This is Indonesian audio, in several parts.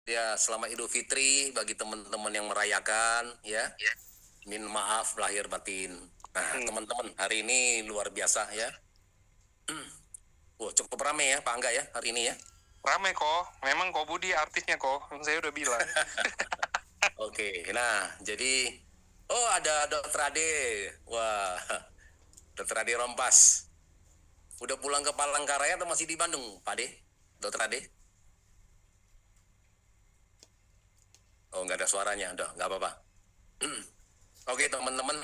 Ya, selamat Idul Fitri bagi teman-teman yang merayakan ya. Min maaf lahir batin. Nah, Hmm, teman-teman, hari ini luar biasa ya. Wah, cukup ramai ya, Pak Angga ya hari ini ya. rame kok. Memang kok Budi artisnya kok. Saya udah bilang. Oke, nah jadi ada Dokter Ade. Wah, Dokter Ade Rompas. Udah pulang ke Palangkaraya atau masih di Bandung, Pak Ade? Dokter Ade? Oh, nggak ada suaranya, udah nggak apa-apa. Oke, teman-teman,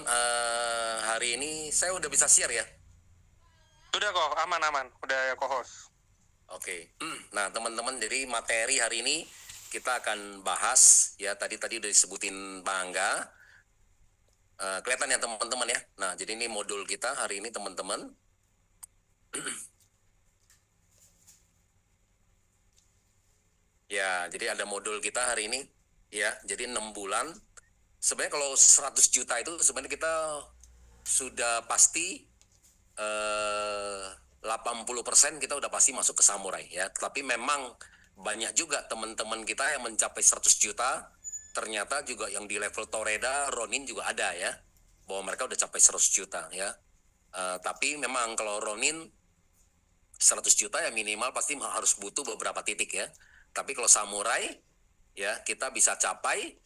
hari ini saya udah bisa share ya. Udah kok, aman-aman. Udah ya co-host. Oke, nah teman-teman, jadi materi hari ini kita akan bahas ya tadi udah disebutin Pak Angga. Kelihatan ya teman-teman ya. Nah, jadi ini modul kita hari ini teman-teman. Ya, jadi ada modul kita hari ini ya. Jadi 6 bulan. Sebenarnya kalau 100 juta itu sebenarnya kita sudah pasti 80% kita udah pasti masuk ke samurai ya. Tapi memang banyak juga teman-teman kita yang mencapai 100 juta, ternyata juga yang di level Toreda, Ronin juga ada ya, bahwa mereka udah capai 100 juta ya. Tapi memang kalau Ronin 100 juta ya minimal pasti harus butuh beberapa titik ya. Tapi kalau samurai ya kita bisa capai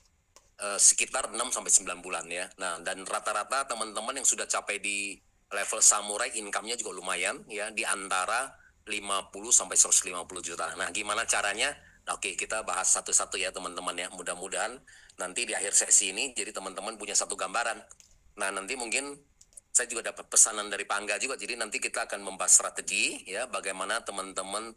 sekitar 6 sampai 9 bulan ya. Nah, dan rata-rata teman-teman yang sudah capai di level samurai income-nya juga lumayan ya, di antara 50 sampai 150 juta. Nah, gimana caranya? Nah, oke, kita bahas satu-satu ya teman-teman ya. Mudah-mudahan nanti di akhir sesi ini jadi teman-teman punya satu gambaran. Nah, nanti mungkin saya juga dapat pesanan dari Pangga juga. Jadi nanti kita akan membahas strategi ya, bagaimana teman-teman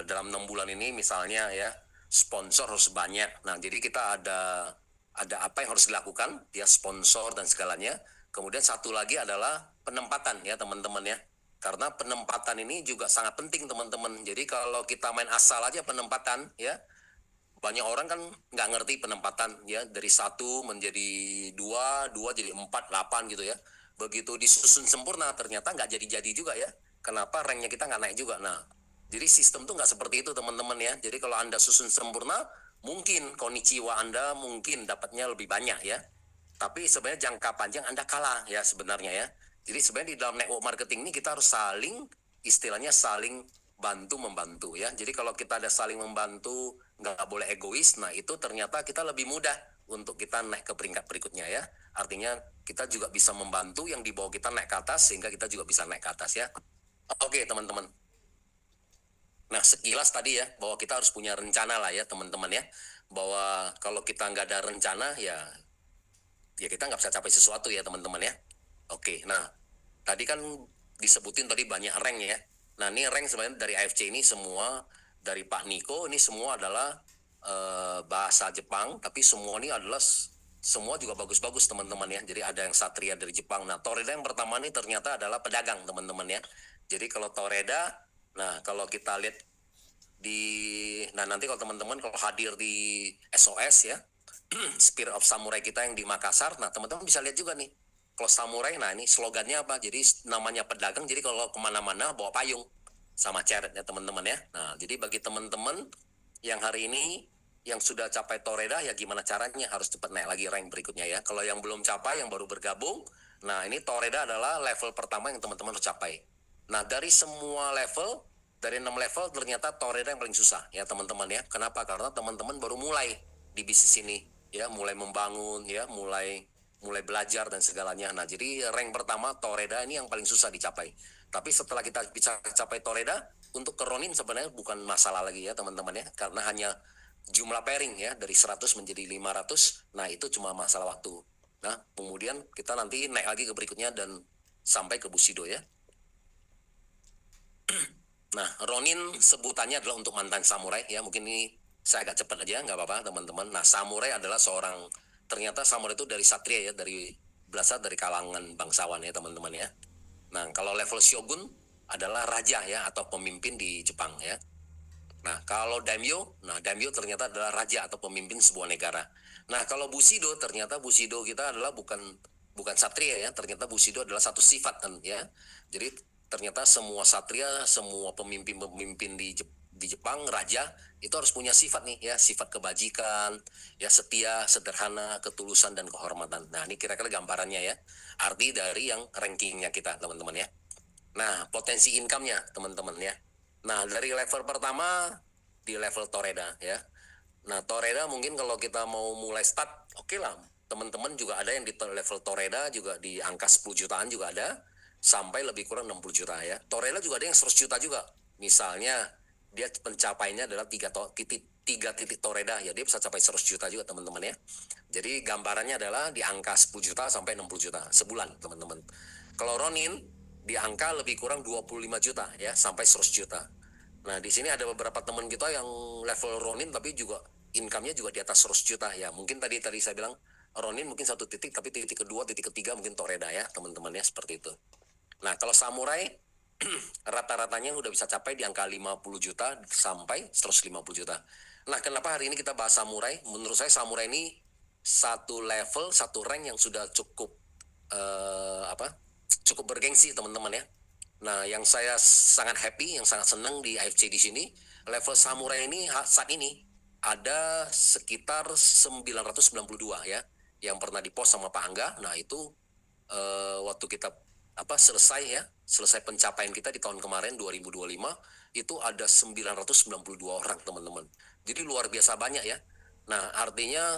dalam 6 bulan ini misalnya ya, sponsor harus banyak. Nah, jadi kita ada apa yang harus dilakukan, ya sponsor dan segalanya. Kemudian satu lagi adalah penempatan ya teman-teman ya. Karena penempatan ini juga sangat penting teman-teman. Jadi kalau kita main asal aja penempatan ya, banyak orang kan nggak ngerti penempatan ya, dari satu menjadi dua, dua jadi empat, 8 gitu ya. Begitu disusun sempurna ternyata nggak jadi-jadi juga ya. Kenapa ranknya kita nggak naik juga? Nah, jadi sistem tuh nggak seperti itu teman-teman ya. Jadi kalau Anda susun sempurna, mungkin konnichiwa Anda mungkin dapatnya lebih banyak ya. Tapi sebenarnya jangka panjang Anda kalah ya sebenarnya ya. Jadi sebenarnya di dalam network marketing ini kita harus saling, istilahnya saling bantu membantu ya. Jadi kalau kita ada saling membantu, nggak boleh egois, nah itu ternyata kita lebih mudah untuk kita naik ke peringkat berikutnya ya. Artinya kita juga bisa membantu yang di bawah kita naik ke atas, sehingga kita juga bisa naik ke atas ya. Oke teman-teman. Nah sekilas tadi ya, bahwa kita harus punya rencana lah ya teman-teman ya. Bahwa kalau kita nggak ada rencana ya kita nggak bisa capai sesuatu ya teman-teman ya. Oke, nah tadi kan disebutin tadi banyak rank ya. Nah ini rank sebenarnya dari AFC ini semua, dari Pak Niko ini semua adalah bahasa Jepang, tapi semua ini adalah semua juga bagus-bagus teman-teman ya. Jadi ada yang Satria dari Jepang. Nah Toreda yang pertama ini ternyata adalah pedagang teman-teman ya. Jadi kalau Toreda, nah kalau kita lihat nah nanti kalau teman-teman kalau hadir di SOS ya, Spirit of Samurai kita yang di Makassar, nah teman-teman bisa lihat juga nih, kalau samurai, nah ini slogannya apa, jadi namanya pedagang, jadi kalau kemana-mana bawa payung sama ceret ya teman-teman ya. Nah jadi bagi teman-teman yang hari ini yang sudah capai Toreda, ya gimana caranya harus cepat naik lagi rank berikutnya ya. Kalau yang belum capai, yang baru bergabung, nah ini Toreda adalah level pertama yang teman-teman harus capai. Nah dari semua level, dari 6 level ternyata Toreda yang paling susah ya teman-teman ya. Kenapa? Karena teman-teman baru mulai di bisnis ini ya, mulai membangun ya, mulai belajar dan segalanya. Nah jadi rank pertama Toreda ini yang paling susah dicapai. Tapi setelah kita bisa capai Toreda, untuk ke Ronin sebenarnya bukan masalah lagi ya teman-teman ya, karena hanya jumlah pairing ya dari 100 menjadi 500. Nah itu cuma masalah waktu. Nah kemudian kita nanti naik lagi ke berikutnya dan sampai ke Bushido ya. Nah, Ronin sebutannya adalah untuk mantan samurai ya. Mungkin ini saya agak cepat aja, nggak apa-apa teman-teman. Nah, samurai adalah seorang, ternyata samurai itu dari satria ya, berasal dari kalangan bangsawan ya teman-teman ya. Nah, kalau level shogun adalah raja ya, atau pemimpin di Jepang ya. Nah, kalau daimyo, nah daimyo ternyata adalah raja atau pemimpin sebuah negara. Nah, kalau Bushido, ternyata Bushido kita adalah bukan bukan satria ya, ternyata Bushido adalah satu sifat kan ya. Jadi ternyata semua satria, semua pemimpin-pemimpin di Jepang raja itu harus punya sifat nih ya, sifat kebajikan, ya setia, sederhana, ketulusan dan kehormatan. Nah, ini kira-kira gambarannya ya. Arti dari yang rankingnya kita, teman-teman ya. Nah, potensi income-nya, teman-teman ya. Nah, dari level pertama di level Toreda ya. Nah, Toreda mungkin kalau kita mau mulai start, oke lah. Teman-teman juga ada yang di level Toreda juga di angka 10 jutaan juga ada, sampai lebih kurang 60 juta ya. Toreda juga ada yang 100 juta juga. Misalnya dia pencapaiannya adalah 3 titik Toreda, ya dia bisa capai 100 juta juga teman-teman ya. Jadi gambarannya adalah di angka 10 juta sampai 60 juta sebulan teman-teman. Kalau Ronin di angka lebih kurang 25 juta ya sampai 100 juta. Nah, di sini ada beberapa teman kita yang level Ronin tapi juga income-nya juga di atas 100 juta ya. Mungkin tadi saya bilang Ronin mungkin satu titik, tapi titik kedua, titik ketiga mungkin Toreda ya, teman-teman ya, seperti itu. Nah, kalau Samurai rata-ratanya udah bisa capai di angka 50 juta sampai 150 juta. Nah, kenapa hari ini kita bahas Samurai? Menurut saya Samurai ini satu level, satu rank yang sudah cukup cukup bergengsi teman-teman ya. Nah, yang saya sangat happy, yang sangat senang di AFC di sini, level Samurai ini saat ini ada sekitar 992 ya, yang pernah dipost sama Pak Angga. Nah, itu waktu kita selesai pencapaian kita di tahun kemarin 2025 itu ada 992 orang teman-teman. Jadi luar biasa banyak ya. Nah, artinya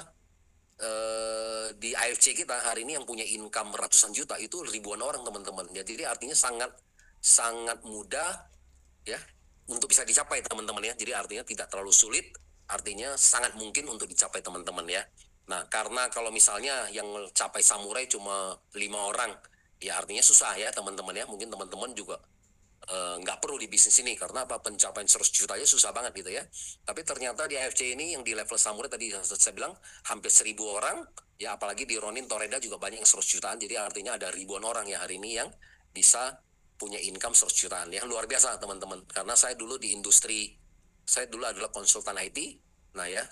di AFC kita hari ini yang punya income ratusan juta itu ribuan orang teman-teman ya. Jadi artinya sangat mudah ya untuk bisa dicapai teman-teman ya. Jadi artinya tidak terlalu sulit, artinya sangat mungkin untuk dicapai teman-teman ya. Nah, karena kalau misalnya yang capai Samurai cuma 5 orang ya artinya susah ya teman-teman ya. Mungkin teman-teman juga nggak perlu di bisnis ini karena apa, pencapaian 100 juta aja susah banget gitu ya. Tapi ternyata di AFC ini yang di level Samurai tadi saya bilang hampir 1.000 orang ya, apalagi di Ronin Toreda juga banyak yang 100 jutaan. Jadi artinya ada ribuan orang ya hari ini yang bisa punya income 100 jutaan ya. Luar biasa teman-teman, karena saya dulu di industri, saya dulu adalah konsultan IT. Nah ya,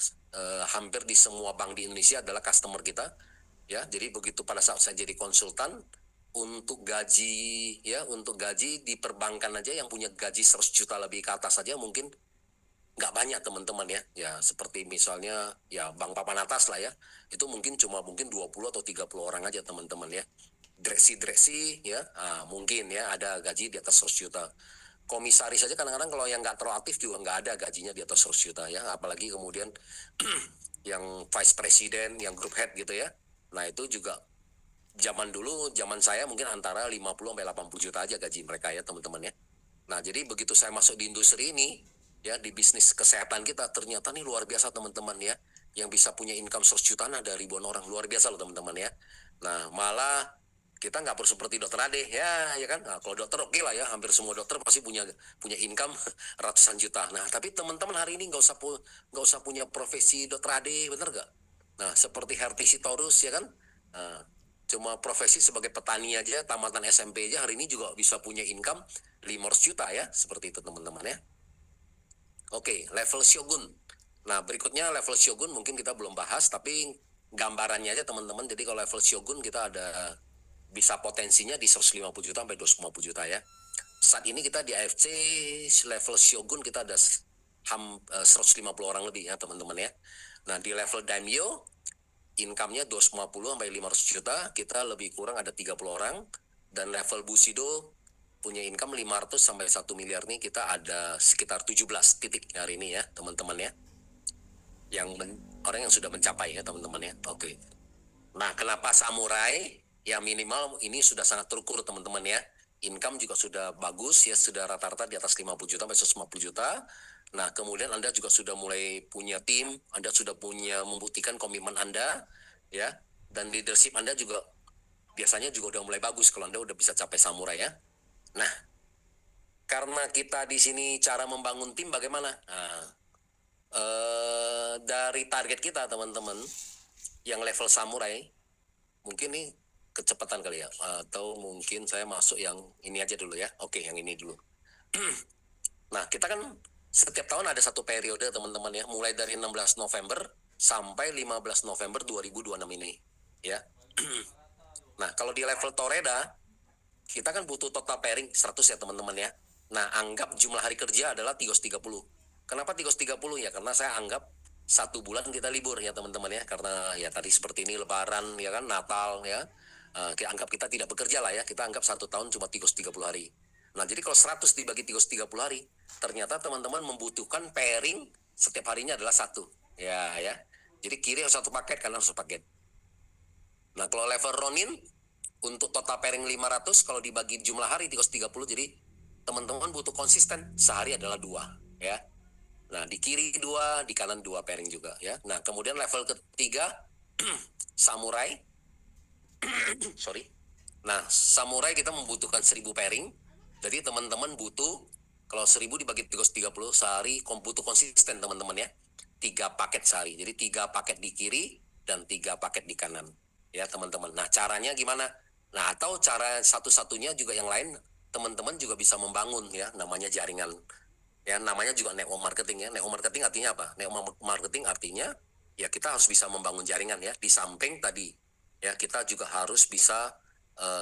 hampir di semua bank di Indonesia adalah customer kita ya. Jadi begitu pada saat saya jadi konsultan, untuk gaji di perbankan aja yang punya gaji 100 juta lebih ke atas saja mungkin nggak banyak teman-teman ya. Ya seperti misalnya ya bank papan atas lah ya, itu mungkin 20 atau 30 orang aja teman-teman ya. Direksi ya mungkin ya ada gaji di atas 100 juta. Komisaris saja kadang-kadang kalau yang nggak terlalu aktif juga nggak ada gajinya di atas 100 juta ya, apalagi kemudian yang vice president, yang group head gitu ya. Nah itu juga zaman saya mungkin antara 50 sampai 80 juta aja gaji mereka ya teman-teman ya. Nah, jadi begitu saya masuk di industri ini ya, di bisnis kesehatan kita, ternyata nih luar biasa teman-teman ya. Yang bisa punya income 100 jutaan ada ribuan orang, luar biasa loh teman-teman ya. Nah, malah kita nggak perlu seperti dokter Ade ya kan. Nah, kalau dokter oke lah ya, hampir semua dokter pasti punya income ratusan juta. Nah, tapi teman-teman hari ini nggak usah punya profesi dokter Ade, bener nggak? Nah, seperti Herti Sitorus ya kan. Nah, cuma profesi sebagai petani aja, tamatan SMP aja hari ini juga bisa punya income 500 juta ya, seperti itu teman-teman ya. Oke, level Shogun. Nah, berikutnya level Shogun mungkin kita belum bahas, tapi gambarannya aja teman-teman. Jadi kalau level Shogun kita ada bisa potensinya di 150 juta sampai 250 juta ya. Saat ini kita di AFC level Shogun kita ada 150 orang lebih ya teman-teman ya. Nah, di level Daimyo income-nya 250 sampai 500 juta, kita lebih kurang ada 30 orang. Dan level Bushido punya income 500 sampai 1 miliar nih, kita ada sekitar 17 titik hari ini ya teman-teman ya. Orang yang sudah mencapai ya teman-teman ya. Oke. Nah, kenapa Samurai? Ya minimal ini sudah sangat terukur teman-teman ya. Income juga sudah bagus ya, sudah rata-rata di atas 50 juta sampai 150 juta. Nah, kemudian Anda juga sudah mulai punya tim, Anda sudah punya membuktikan komitmen Anda, ya, dan leadership Anda juga biasanya juga udah mulai bagus kalau Anda udah bisa capai Samurai ya. Nah, karena kita di sini cara membangun tim bagaimana? Nah, dari target kita teman-teman, yang level Samurai, mungkin nih kecepatan kali ya, atau mungkin saya masuk yang ini aja dulu ya. Oke, yang ini dulu. Nah, kita kan setiap tahun ada satu periode teman-teman ya, mulai dari 16 November sampai 15 November 2026 ini ya. Nah, kalau di level Toreda kita kan butuh total pairing 100 ya teman-teman ya. Nah, anggap jumlah hari kerja adalah 330. Kenapa Tigos 30? Ya karena saya anggap 1 bulan kita libur ya teman-teman ya. Karena ya tadi seperti ini Lebaran ya kan, Natal ya. Kita anggap kita tidak bekerja lah ya. Kita anggap 1 tahun cuma Tigos 30 hari. Nah jadi kalau 100 dibagi Tigos 30 hari, ternyata teman-teman membutuhkan pairing setiap harinya adalah 1. Ya ya. Jadi kiri harus 1 paket, kanan harus 1 paket. Nah kalau level Ronin, untuk total pairing 500, kalau dibagi jumlah hari Tigos 30, jadi teman-teman butuh konsisten, sehari adalah 2 ya. Nah, di kiri 2, di kanan 2 pairing juga ya. Nah, kemudian level ketiga samurai. Sorry. Nah, samurai kita membutuhkan 1000 pairing. Jadi teman-teman butuh kalau 1000 dibagi 330 sehari, butuh konsisten teman-teman ya. 3 paket sehari. Jadi 3 paket di kiri dan 3 paket di kanan. Ya, teman-teman. Nah, caranya gimana? Nah, atau cara satu-satunya juga yang lain, teman-teman juga bisa membangun ya, namanya jaringan. Ya namanya juga network marketing ya. Network marketing artinya apa? Network marketing artinya ya kita harus bisa membangun jaringan ya. Di samping tadi ya kita juga harus bisa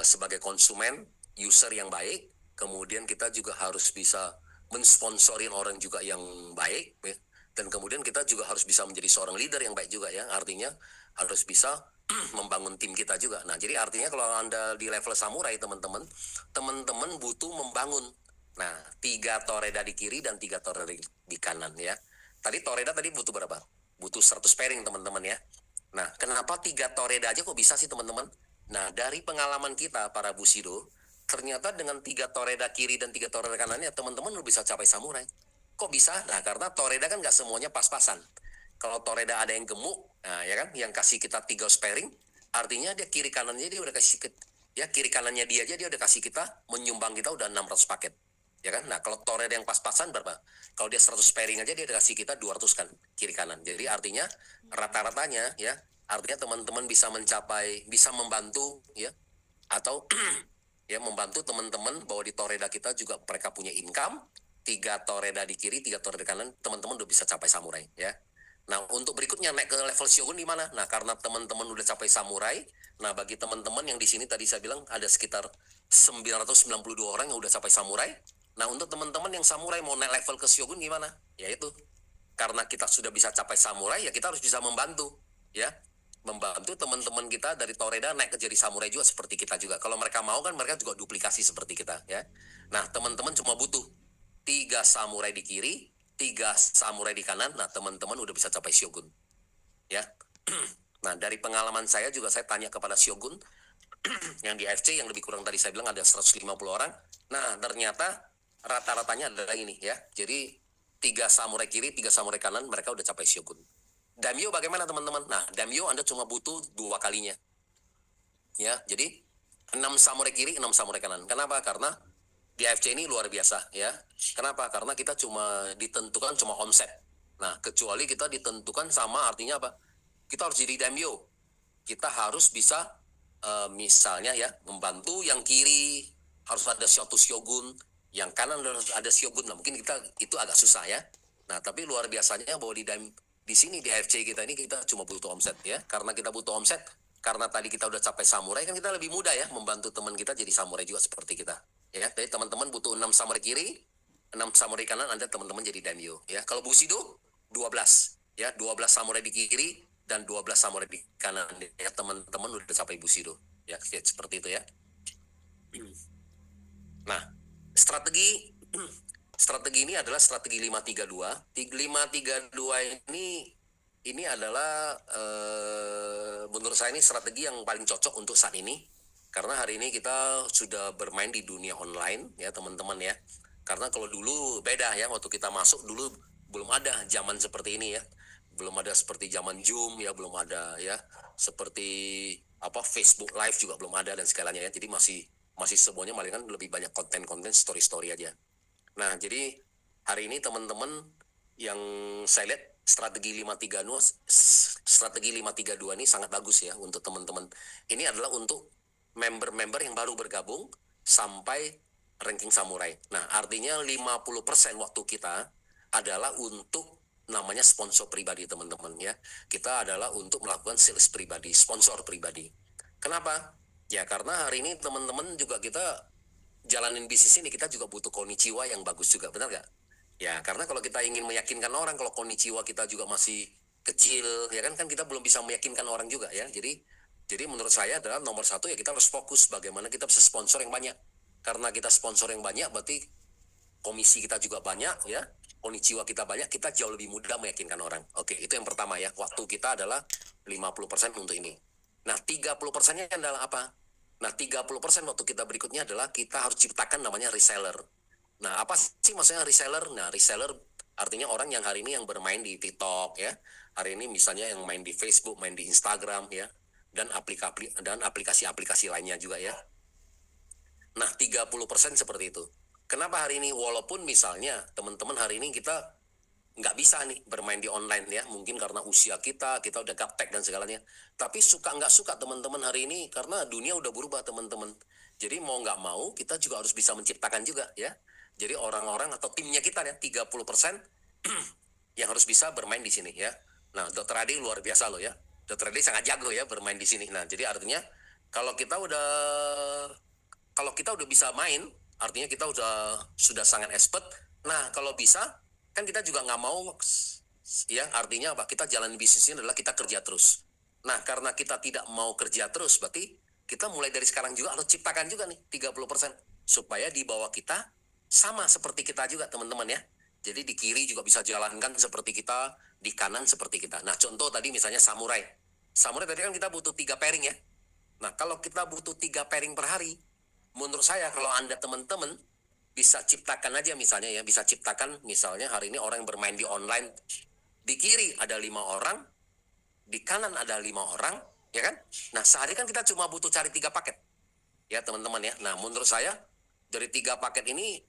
sebagai konsumen, user yang baik. Kemudian kita juga harus bisa mensponsorin orang juga yang baik ya. Dan kemudian kita juga harus bisa menjadi seorang leader yang baik juga ya. Artinya harus bisa membangun tim kita juga. Nah jadi artinya kalau Anda di level samurai teman-teman butuh membangun. Nah, 3 toreda di kiri dan 3 toreda di kanan ya. Tadi toreda tadi butuh berapa? Butuh 100 pairing teman-teman ya. Nah, kenapa 3 toreda aja kok bisa sih teman-teman? Nah, dari pengalaman kita para Bushido, ternyata dengan 3 toreda kiri dan 3 toreda kanannya teman-teman udah bisa capai samurai. Kok bisa? Nah, karena toreda kan nggak semuanya pas-pasan. Kalau toreda ada yang gemuk, nah ya kan, yang kasih kita 3 pairing, artinya dia kiri kanannya dia udah kasih ya kiri kanannya dia aja dia udah kasih kita, menyumbang kita udah 600 paket. Ya kan? Nah, kalau toreda yang pas-pasan berapa? Kalau dia 100 pairing aja dia kasih kita 200 kan kiri kanan. Jadi artinya rata-ratanya ya, artinya teman-teman bisa mencapai, bisa membantu ya, atau ya membantu teman-teman bahwa di toreda kita juga mereka punya income, 3 toreda di kiri, 3 toreda di kanan, teman-teman udah bisa capai samurai ya. Nah, untuk berikutnya naik ke level shogun di mana? Nah, karena teman-teman udah capai samurai, nah bagi teman-teman yang di sini tadi saya bilang ada sekitar 992 orang yang udah capai samurai. Nah, untuk teman-teman yang samurai mau naik level ke shogun gimana? Ya itu. Karena kita sudah bisa capai samurai, ya kita harus bisa membantu, ya. Membantu teman-teman kita dari toreda naik ke jadi samurai juga seperti kita juga. Kalau mereka mau kan mereka juga duplikasi seperti kita, ya. Nah, teman-teman cuma butuh 3 samurai di kiri, 3 samurai di kanan. Nah, teman-teman udah bisa capai shogun, ya. Nah, dari pengalaman saya juga saya tanya kepada shogun yang di AFC yang lebih kurang tadi saya bilang ada 150 orang. Nah, ternyata rata-ratanya adalah ini ya. Jadi 3 samurai kiri, 3 samurai kanan mereka udah capai shogun. Daimyo bagaimana teman-teman? Nah, daimyo Anda cuma butuh 2 kalinya. Ya, jadi 6 samurai kiri, 6 samurai kanan. Kenapa? Karena di AFC ini luar biasa ya. Kenapa? Karena kita cuma ditentukan cuma omset. Nah, kecuali kita ditentukan sama artinya apa? Kita harus jadi daimyo. Kita harus bisa misalnya ya membantu yang kiri harus ada suatu shogun, yang kanan harus ada shogun. Nah, mungkin kita itu agak susah ya. Nah, tapi luar biasanya bahwa di sini di AFC kita ini kita cuma butuh omset ya. Karena kita butuh omset, karena tadi kita udah capai samurai kan kita lebih mudah ya membantu teman kita jadi samurai juga seperti kita. Ya, jadi teman-teman butuh 6 samurai kiri, 6 samurai kanan, Anda teman-teman jadi daimyo ya. Kalau Bushido 12 ya, 12 samurai di kiri dan 12 samurai di kanan ya, teman-teman udah capai Bushido ya, seperti itu ya. Nah, strategi ini adalah strategi 532. 532 ini adalah menurut saya ini strategi yang paling cocok untuk saat ini. Karena hari ini kita sudah bermain di dunia online ya teman-teman ya. Karena kalau dulu beda ya, waktu kita masuk dulu belum ada zaman seperti ini ya. Belum ada seperti zaman Zoom ya, belum ada ya. Seperti Facebook Live juga belum ada dan segalanya ya. Jadi masih semuanya malah kan lebih banyak konten-konten story-story aja. Nah, jadi hari ini teman-teman yang saya lihat strategi 532 ini sangat bagus ya untuk teman-teman. Ini adalah untuk member-member yang baru bergabung sampai ranking samurai. Nah, artinya 50% waktu kita adalah untuk namanya sponsor pribadi teman-teman ya. Kita adalah untuk melakukan sales pribadi, sponsor pribadi. Kenapa? Ya karena hari ini teman-teman juga kita jalanin bisnis ini kita juga butuh konnichiwa yang bagus juga, benar nggak? Ya, karena kalau kita ingin meyakinkan orang, kalau konnichiwa kita juga masih kecil, ya kan kita belum bisa meyakinkan orang juga ya. Jadi menurut saya adalah nomor satu ya kita harus fokus bagaimana kita bisa sponsor yang banyak. Karena kita sponsor yang banyak, berarti komisi kita juga banyak ya. Konnichiwa kita banyak, kita jauh lebih mudah meyakinkan orang. Oke, itu yang pertama ya. Waktu kita adalah 50% untuk ini. Nah, 30%-nya adalah apa? Nah, 30% waktu kita berikutnya adalah kita harus ciptakan namanya reseller. Nah, apa sih maksudnya reseller? Nah, reseller artinya orang yang hari ini yang bermain di TikTok ya. Hari ini misalnya yang main di Facebook, main di Instagram ya. Dan aplikasi-aplikasi lainnya juga ya. Nah, 30% seperti itu. Kenapa hari ini? Walaupun misalnya teman-teman hari ini kita nggak bisa nih bermain di online ya. Mungkin karena usia kita udah gaptek dan segalanya. Tapi suka nggak suka teman-teman hari ini karena dunia udah berubah teman-teman. Jadi mau nggak mau kita juga harus bisa menciptakan juga ya. Jadi orang-orang atau timnya kita ya 30% yang harus bisa bermain di sini ya. Nah, Dr. Adi luar biasa loh ya. Dr. Adi sangat jago ya bermain di sini. Nah, jadi artinya kalau kita udah bisa main, artinya kita sudah sangat expert. Nah, kalau bisa kan kita juga nggak mau ya, artinya apa? Kita jalan bisnisnya adalah kita kerja terus. Nah, karena kita tidak mau kerja terus, berarti kita mulai dari sekarang juga harus ciptakan juga nih 30% supaya di bawah kita sama seperti kita juga teman-teman ya. Jadi di kiri juga bisa jalankan seperti kita, di kanan seperti kita. Nah, contoh tadi misalnya samurai. Samurai tadi kan kita butuh 3 pairing ya. Nah, kalau kita butuh 3 pairing per hari, menurut saya kalau Anda teman-teman bisa ciptakan aja misalnya ya, bisa ciptakan misalnya hari ini orang yang bermain di online, di kiri ada 5 orang, di kanan ada 5 orang, ya kan? Nah, sehari kan kita cuma butuh cari 3 paket. Ya, teman-teman ya. Nah, menurut saya dari 3 paket ini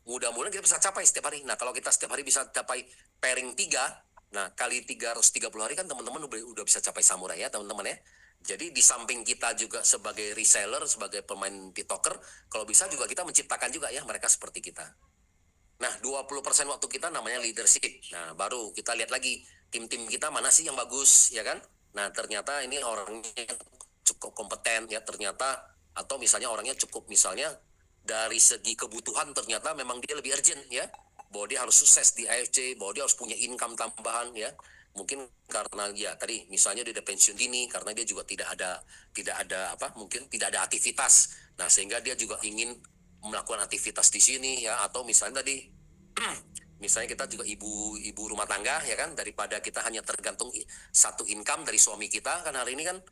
mudah-mudahan kita bisa capai setiap hari. Nah, kalau kita setiap hari bisa capai pairing 3, nah kali 330 hari kan teman-teman udah bisa capai samurai ya, teman-teman ya. Jadi di samping kita juga sebagai reseller, sebagai pemain TikToker, kalau bisa juga kita menciptakan juga ya mereka seperti kita. Nah, 20% waktu kita namanya leadership. Nah, baru kita lihat lagi tim-tim kita mana sih yang bagus, ya kan? Nah, ternyata ini orangnya cukup kompeten ya ternyata, atau misalnya orangnya cukup misalnya dari segi kebutuhan ternyata memang dia lebih urgent ya, bahwa dia harus sukses di AFC, bahwa dia harus punya income tambahan ya. Mungkin karena ya tadi misalnya dia ada pensiun dini karena dia juga tidak ada apa, mungkin tidak ada aktivitas. Nah, sehingga dia juga ingin melakukan aktivitas di sini ya, atau misalnya tadi misalnya kita juga ibu rumah tangga ya kan, daripada kita hanya tergantung satu income dari suami kita kan hari ini kan,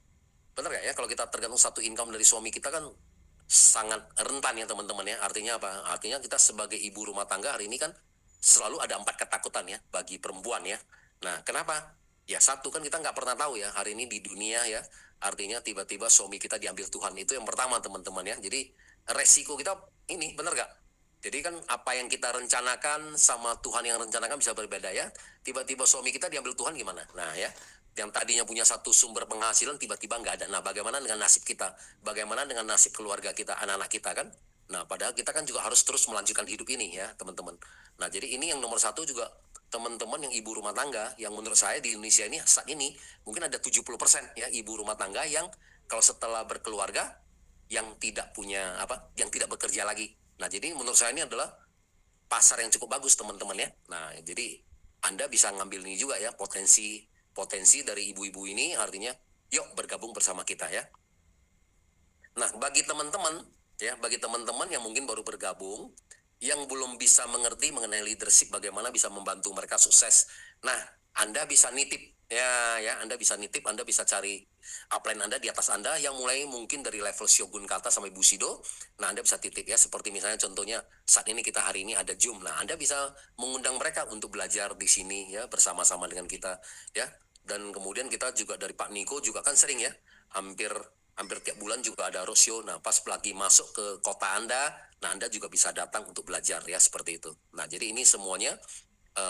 benar gak ya, kalau kita tergantung satu income dari suami kita kan sangat rentan ya teman-teman ya. Artinya apa? Artinya kita sebagai ibu rumah tangga hari ini kan selalu ada 4 ketakutan ya bagi perempuan ya. Nah, kenapa? Ya satu kan kita nggak pernah tahu ya hari ini di dunia ya. Artinya tiba-tiba suami kita diambil Tuhan, itu yang pertama teman-teman ya. Jadi resiko kita ini benar gak? Jadi kan apa yang kita rencanakan sama Tuhan yang rencanakan bisa berbeda ya. Tiba-tiba suami kita diambil Tuhan gimana? Nah ya, yang tadinya punya satu sumber penghasilan tiba-tiba nggak ada. Nah, bagaimana dengan nasib kita? Bagaimana dengan nasib keluarga kita, anak-anak kita kan? Nah, padahal kita kan juga harus terus melanjutkan hidup ini ya, teman-teman. Nah, jadi ini yang nomor satu juga teman-teman yang ibu rumah tangga, yang menurut saya di Indonesia ini saat ini mungkin ada 70% ya ibu rumah tangga yang kalau setelah berkeluarga yang tidak punya apa, yang tidak bekerja lagi. Nah, jadi menurut saya ini adalah pasar yang cukup bagus teman-teman ya. Nah, jadi Anda bisa ngambil ini juga ya, potensi dari ibu-ibu ini, artinya yuk bergabung bersama kita ya. Nah, bagi teman-teman yang mungkin baru bergabung, yang belum bisa mengerti mengenai leadership, bagaimana bisa membantu mereka sukses. Nah, Anda bisa nitip ya, Anda bisa nitip, Anda bisa cari upline Anda di atas Anda yang mulai mungkin dari level Shogun Kata sampai Bushido. Nah, Anda bisa titip ya, seperti misalnya contohnya saat ini kita hari ini ada Zoom. Nah, Anda bisa mengundang mereka untuk belajar di sini ya bersama-sama dengan kita ya. Dan kemudian kita juga dari Pak Niko juga kan sering ya, hampir tiap bulan juga ada roadshow. Nah, pas lagi masuk ke kota Anda, nah Anda juga bisa datang untuk belajar ya, seperti itu. Nah, jadi ini semuanya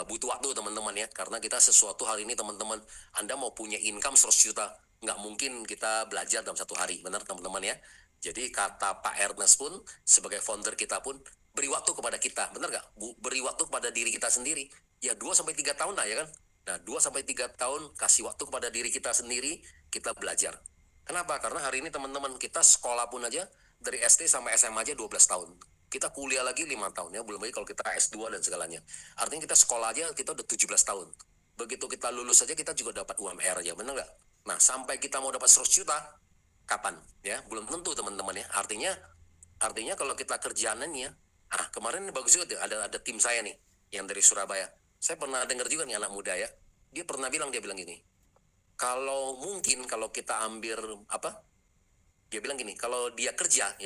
butuh waktu teman-teman ya, karena kita sesuatu hari ini teman-teman, Anda mau punya income 100 juta, nggak mungkin kita belajar dalam 1 hari, benar teman-teman ya. Jadi kata Pak Ernest pun, sebagai founder kita pun, beri waktu kepada kita, benar nggak? Beri waktu kepada diri kita sendiri, ya 2-3 tahun lah ya kan. Nah, 2-3 tahun kasih waktu kepada diri kita sendiri, kita belajar. Kenapa? Karena hari ini teman-teman kita sekolah pun aja dari SD sampai SMA aja 12 tahun. Kita kuliah lagi 5 tahun ya, belum lagi kalau kita S2 dan segalanya. Artinya kita sekolah aja kita udah 17 tahun. Begitu kita lulus saja kita juga dapat UMR ya, benar nggak? Nah, sampai kita mau dapat 100 juta, kapan? Ya, belum tentu teman-teman ya. Artinya kalau kita kerjaan ini ya, kemarin bagus juga tuh, ada tim saya nih yang dari Surabaya. Saya pernah dengar juga nih anak muda ya. Dia bilang gini, kalau mungkin kalau kita ambil dia bilang gini, kalau dia kerja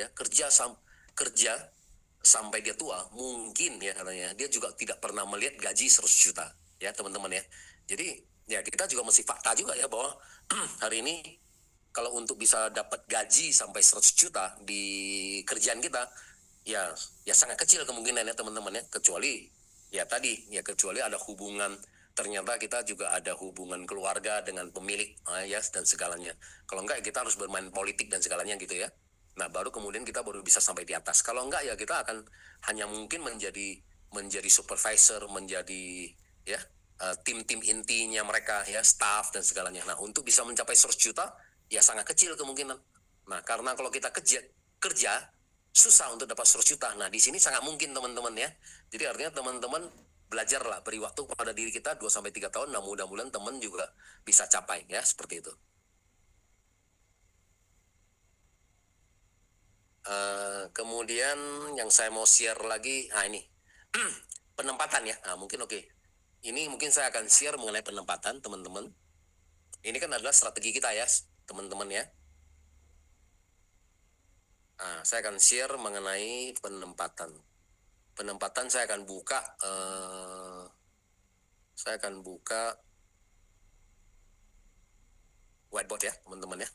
sampai dia tua, mungkin ya katanya dia juga tidak pernah melihat gaji 100 juta ya teman-teman ya. Jadi ya kita juga mesti fakta juga ya bahwa hari ini kalau untuk bisa dapat gaji sampai 100 juta di kerjaan kita ya sangat kecil kemungkinan ya teman-teman ya, kecuali ada hubungan, ternyata kita juga ada hubungan keluarga dengan pemilik ya dan segalanya. Kalau enggak kita harus bermain politik dan segalanya gitu ya. Nah, baru kemudian kita baru bisa sampai di atas. Kalau enggak ya kita akan hanya mungkin menjadi supervisor, menjadi ya tim-tim intinya mereka ya, staff dan segalanya. Nah, untuk bisa mencapai 100 juta ya sangat kecil kemungkinan. Nah, karena kalau kita kerja susah untuk dapat 100 juta. Nah, di sini sangat mungkin teman-teman ya. Jadi artinya teman-teman belajarlah, beri waktu kepada diri kita 2-3 tahun. Nah, mudah-mudahan teman juga bisa capai ya, seperti itu. Kemudian yang saya mau share lagi, ini penempatan ya. Mungkin oke. Ini mungkin saya akan share mengenai penempatan teman-teman. Ini kan adalah strategi kita ya, teman-teman ya. Saya akan share mengenai penempatan. Penempatan saya akan buka whiteboard ya, teman-teman ya.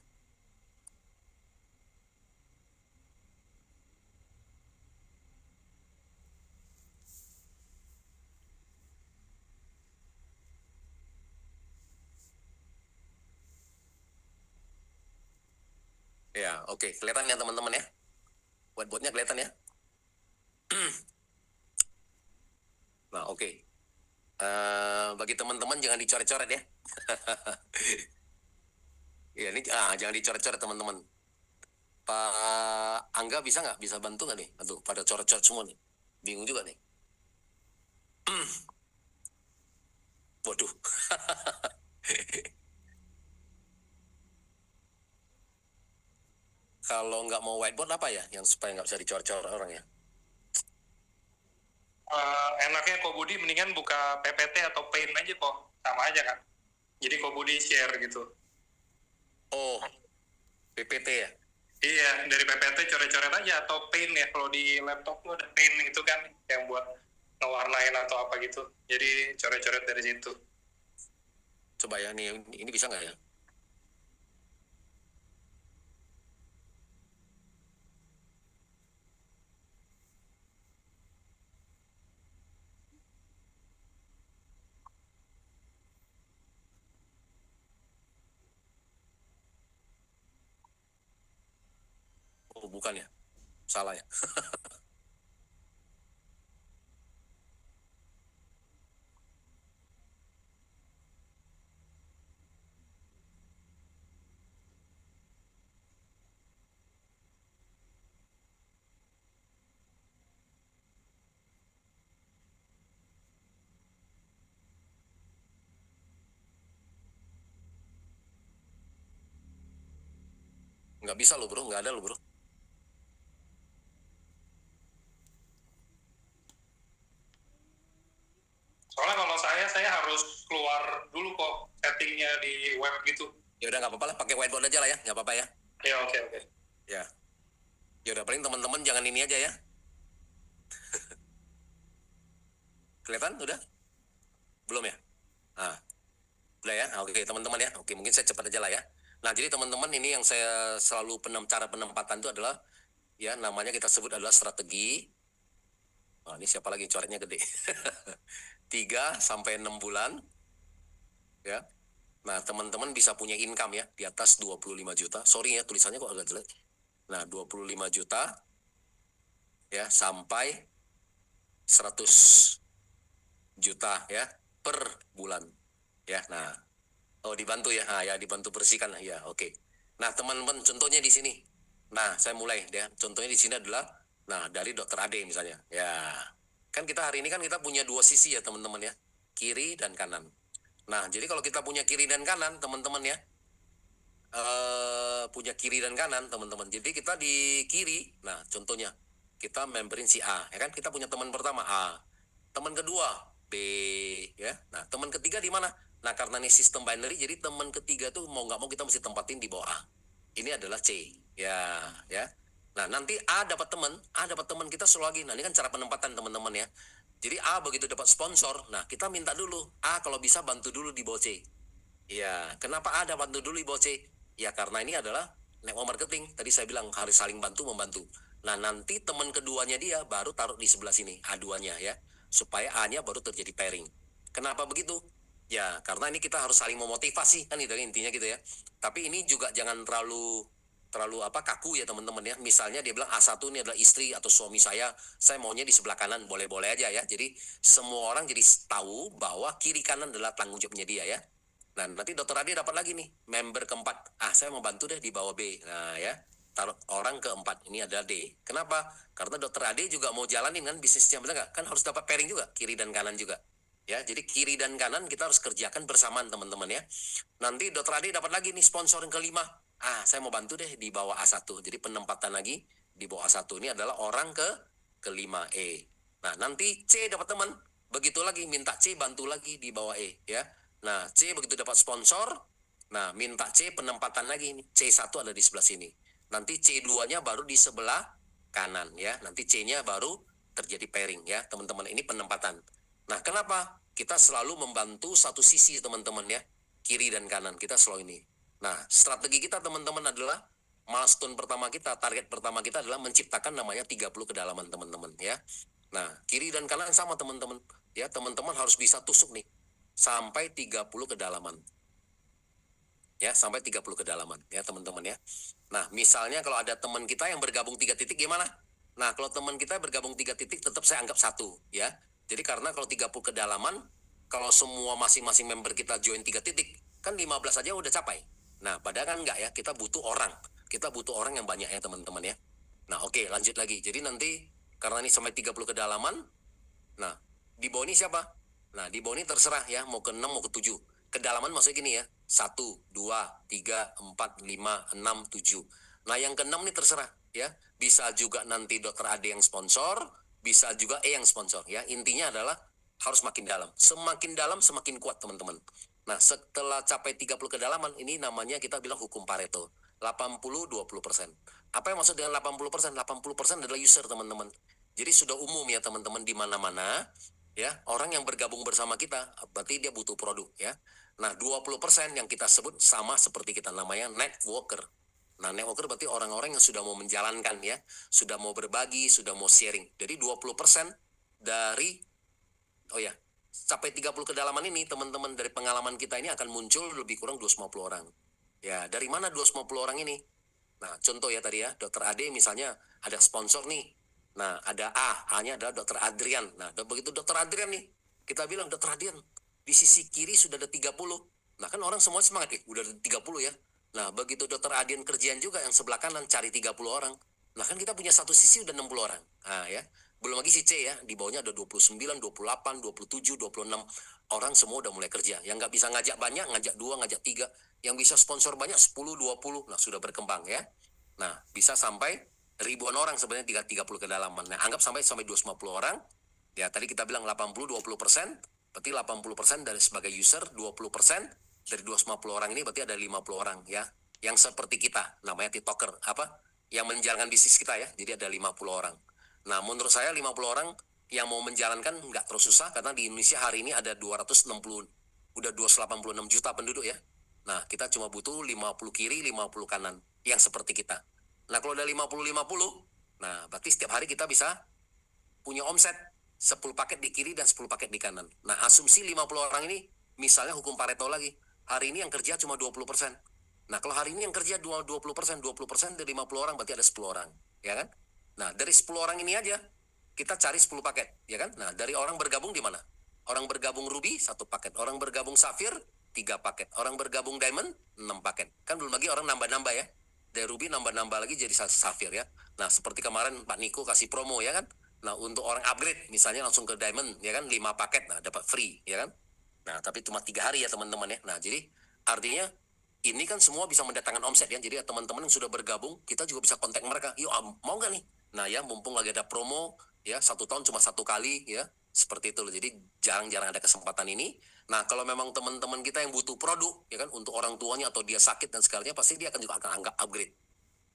Ya, oke. Kelihatan ya teman-teman ya? Whiteboardnya kelihatan ya? Nah, oke. Bagi teman-teman jangan dicoret-coret ya. Ya, ini jangan dicoret-coret teman-teman. Pak Angga bisa nggak? Bisa bantu nggak nih? Aduh, pada coret-coret semua nih. Bingung juga nih. Waduh. Kalau nggak mau whiteboard apa ya? Yang supaya nggak bisa dicoret-coret orang ya? Enaknya Ko Budi mendingan buka PPT atau Paint aja kok. Sama aja kan. Jadi Ko Budi share gitu. Oh, PPT ya? Iya, dari PPT coret-coret aja atau Paint ya. Kalau di laptop tuh ada Paint gitu kan yang buat ngewarnain atau apa gitu. Jadi coret-coret dari situ. Coba ya, ini bisa nggak ya? Oh, bukan ya? Salah ya? Nggak bisa loh bro, nggak ada loh bro. Soalnya kalau saya harus keluar dulu kok settingnya di web gitu. Ya udah nggak apa-apa lah, pakai whiteboard aja lah ya, nggak apa-apa ya. Ya oke. Ya, ya udah paling teman-teman jangan ini aja ya. Kelihatan udah? Belum ya? Udah ya. Oke teman-teman ya. Oke, mungkin saya cepat aja lah ya. Nah, jadi teman-teman ini yang saya selalu cara penempatan itu adalah ya namanya kita sebut adalah strategi. Ini siapa lagi coretnya gede. 3-6 bulan. Ya. Nah, teman-teman bisa punya income ya di atas 25 juta. Sorry ya, tulisannya kok agak jelek. Nah, 25 juta ya sampai 100 juta ya per bulan. Ya, nah. Dibantu ya. Ya dibantu bersihkan ya. Oke. Nah, teman-teman contohnya di sini. Nah, saya mulai ya. Contohnya di sini adalah Nah, dari dokter Ade misalnya. Ya, kan kita hari ini kan kita punya dua sisi ya teman-teman ya, kiri dan kanan. Nah, jadi kalau kita punya kiri dan kanan teman-teman ya, punya kiri dan kanan teman-teman. Jadi kita di kiri, nah contohnya kita memberin si A, ya kan? Kita punya teman pertama A, teman kedua B, ya. Nah teman ketiga di mana? Nah karena ini sistem binary, jadi teman ketiga tuh mau nggak mau kita mesti tempatin di bawah A. Ini adalah C, ya. Nah nanti A dapat teman kita selalu lagi. Nah ini kan cara penempatan teman-teman ya. Jadi A begitu dapat sponsor, nah kita minta dulu A kalau bisa bantu dulu di bawah C. Ya, kenapa ada bantu dulu di bawah C? Ya karena ini adalah network marketing. Tadi saya bilang harus saling bantu membantu. Nah nanti teman keduanya dia baru taruh di sebelah sini A2-nya ya, supaya A-nya baru terjadi pairing. Kenapa begitu? Ya karena ini kita harus saling memotivasi kan itu intinya gitu ya. Tapi ini juga jangan terlalu kaku ya teman-teman ya. Misalnya dia bilang A1 ini adalah istri atau suami saya maunya di sebelah kanan, boleh-boleh aja ya. Jadi semua orang jadi tahu bahwa kiri kanan adalah tanggung jawabnya dia ya. Nah, nanti dokter Ade dapat lagi nih, member keempat. Saya mau bantu deh di bawah B. Nah, ya. Taruh orang keempat, ini adalah D. Kenapa? Karena dokter Ade juga mau jalanin kan bisnisnya, benar nggak? Kan harus dapat pairing juga, kiri dan kanan juga. Ya, jadi kiri dan kanan kita harus kerjakan bersamaan teman-teman ya. Nanti dokter Ade dapat lagi nih sponsor yang kelima. Saya mau bantu deh di bawah A1. Jadi penempatan lagi di bawah A1 ini adalah orang kelima E. Nah, nanti C dapat teman. Begitu lagi, minta C bantu lagi di bawah E ya. Nah, C begitu dapat sponsor, nah minta C penempatan lagi. C1 ada di sebelah sini. Nanti C2-nya baru di sebelah kanan ya. Nanti C-nya baru terjadi pairing ya, teman-teman. Ini penempatan. Nah, kenapa? Kita selalu membantu satu sisi, teman-teman ya. Kiri dan kanan, kita selalu ini. Nah, strategi kita, teman-teman, adalah milestone pertama kita, target pertama kita adalah menciptakan namanya 30 kedalaman, teman-teman ya. Nah, kiri dan kanan sama, teman-teman. Ya, teman-teman harus bisa tusuk nih sampai 30 kedalaman. Ya, sampai 30 kedalaman ya, teman-teman ya. Nah, misalnya kalau ada teman kita yang bergabung 3 titik gimana? Nah, kalau teman kita bergabung 3 titik tetap saya anggap satu ya. Jadi karena kalau 30 kedalaman, kalau semua masing-masing member kita join 3 titik, kan 15 aja udah capai. Nah, padahal kan enggak ya, kita butuh orang. Kita butuh orang yang banyak ya, teman-teman ya. Nah, oke, lanjut lagi. Jadi nanti karena ini sampai 30 kedalaman, nah, di bawah ini siapa? Nah, di bawah ini terserah ya, mau ke 6, mau ke 7. Kedalaman maksudnya gini ya, 1, 2, 3, 4, 5, 6, 7. Nah, yang ke-6 nih terserah ya. Bisa juga nanti dokter Ade yang sponsor, bisa juga yang sponsor ya. Intinya adalah harus makin dalam. Semakin dalam, semakin kuat, teman-teman. Nah, setelah capai 30 kedalaman, ini namanya kita bilang hukum Pareto. 80-20%. Apa yang maksud dengan 80%? 80% adalah user, teman-teman. Jadi sudah umum ya teman-teman di mana-mana ya, orang yang bergabung bersama kita berarti dia butuh produk ya. Nah, 20% yang kita sebut sama seperti kita namanya networker. Nah, networker berarti orang-orang yang sudah mau menjalankan ya, sudah mau berbagi, sudah mau sharing. Jadi 20% dari sampai 30 kedalaman ini teman-teman dari pengalaman kita ini akan muncul lebih kurang 250 orang. Ya, dari mana 250 orang ini? Nah, contoh ya tadi ya, dokter Ade misalnya ada sponsor nih. Nah, ada A-nya adalah dokter Adrian. Nah, begitu dokter Adrian nih, kita bilang dokter Adrian, di sisi kiri sudah ada 30. Nah, kan orang semua semangat, udah ada 30 ya. Nah, begitu dokter Adrian kerjaan juga yang sebelah kanan cari 30 orang. Nah, kan kita punya satu sisi udah 60 orang. Nah, ya. Belum lagi si C ya, di bawahnya ada 29, 28, 27, 26. Orang semua udah mulai kerja. Yang nggak bisa ngajak banyak, ngajak 2, ngajak 3. Yang bisa sponsor banyak, 10, 20. Nah, sudah berkembang ya. Nah, bisa sampai ribuan orang sebenarnya 30 kedalaman. Nah, anggap sampai 250 orang. Ya, tadi kita bilang 80-20%. Berarti 80% dari sebagai user, 20% dari 250 orang ini berarti ada 50 orang ya. Yang seperti kita, namanya TikToker. Yang menjalankan bisnis kita ya. Jadi ada 50 orang. Nah, menurut saya 50 orang yang mau menjalankan nggak terus susah. Karena di Indonesia hari ini ada 286 juta penduduk ya. Nah, kita cuma butuh 50 kiri, 50 kanan. Yang seperti kita. Nah, kalau udah 50-50, nah berarti setiap hari kita bisa punya omset 10 paket di kiri dan 10 paket di kanan. Nah, asumsi 50 orang ini, misalnya hukum Pareto lagi, hari ini yang kerja cuma 20%. Nah, kalau hari ini yang kerja 20% dari 50 orang berarti ada 10 orang, ya kan? Nah, dari 10 orang ini aja, kita cari 10 paket, ya kan? Nah, dari orang bergabung di mana? Orang bergabung Ruby, 1 paket. Orang bergabung Safir, 3 paket. Orang bergabung Diamond, 6 paket. Kan belum lagi orang nambah-nambah ya. dari Ruby nambah-nambah lagi jadi Safir ya. Nah, seperti kemarin Pak Niko kasih promo ya kan. Nah, untuk orang upgrade misalnya langsung ke Diamond ya kan, 5 paket, nah dapat free ya kan. Nah, tapi cuma 3 hari ya teman-teman ya. Nah, jadi artinya ini kan semua bisa mendatangkan omset ya. Jadi teman-teman yang sudah bergabung, kita juga bisa kontak mereka. Yuk, mau nggak nih? Nah ya, mumpung lagi ada promo ya, 1 tahun cuma 1 kali ya. Seperti itu loh. Jadi jarang-jarang ada kesempatan ini. Nah, kalau memang teman-teman kita yang butuh produk ya kan, untuk orang tuanya atau dia sakit dan segalanya, pasti dia akan juga akan anggap upgrade.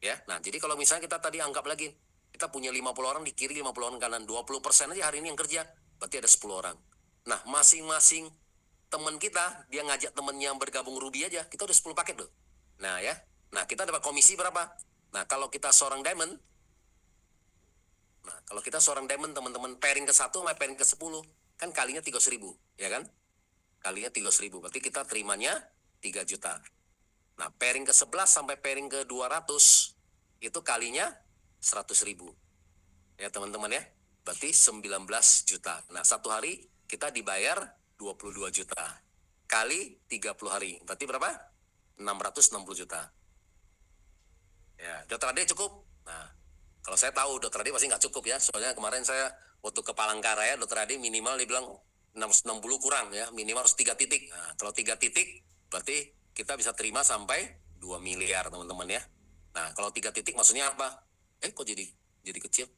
Ya. Nah, jadi kalau misalnya kita tadi anggap lagi, kita punya 50 orang di kiri, 50 orang kanan, 20% aja hari ini yang kerja, berarti ada 10 orang. Nah, masing-masing teman kita, dia ngajak temennya yang bergabung Ruby aja, kita udah 10 paket loh. Nah ya, nah kita dapat komisi berapa? Nah kalau kita seorang diamond, nah kalau kita seorang diamond teman-teman pairing ke 1 sama pairing ke 10, kan kalinya 300.000, ya kan? Kalinya 300.000, berarti kita terimanya 3 juta. Nah pairing ke 11 sampai pairing ke 200, itu kalinya 100.000. Ya teman-teman ya, berarti 19 juta. Nah 1 hari kita dibayar 22 juta kali 30 hari. Berarti berapa? 660 juta. Ya, Dokter Ade cukup? Nah, kalau saya tahu Dokter Ade pasti nggak cukup ya. Soalnya kemarin saya waktu ke Palangkaraya, Dokter Ade minimal dibilang 660 kurang ya. Minimal harus 3 titik. Nah, kalau 3 titik berarti kita bisa terima sampai 2 miliar teman-teman ya. Nah, kalau 3 titik maksudnya apa? Kok jadi kecil?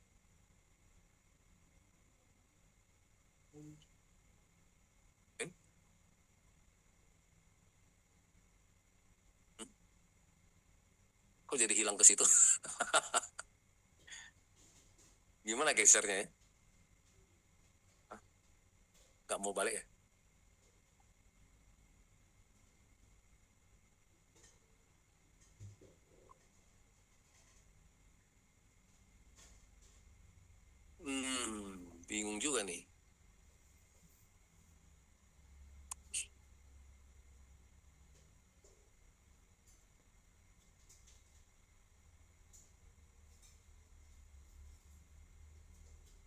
Kok jadi hilang ke situ? Gimana gesernya ya? Nggak mau balik ya? Bingung juga nih.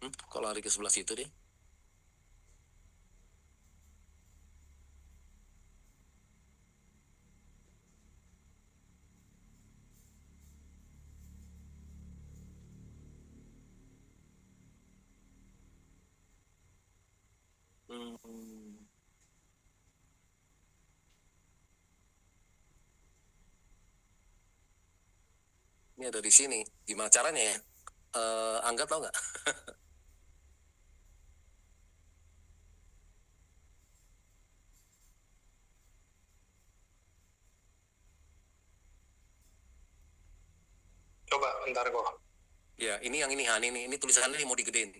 Kok lari ke sebelah situ deh? Ini ada di sini. Gimana caranya ya? Angga tahu nggak? Coba bentar kok. Ya, ini yang ini tulisannya ini mau digedein.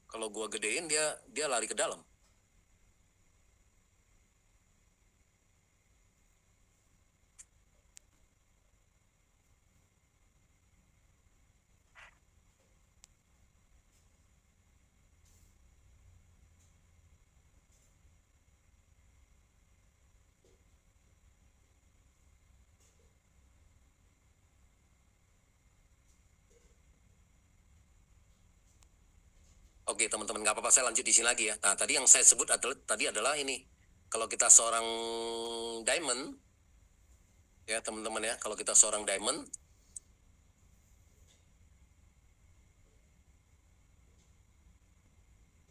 Kalau gua gedein dia lari ke dalam. Oke teman-teman, nggak apa-apa, saya lanjut di sini lagi ya. Nah tadi yang saya sebut adalah ini. Kalau kita seorang diamond, ya teman-teman ya, kalau kita seorang diamond,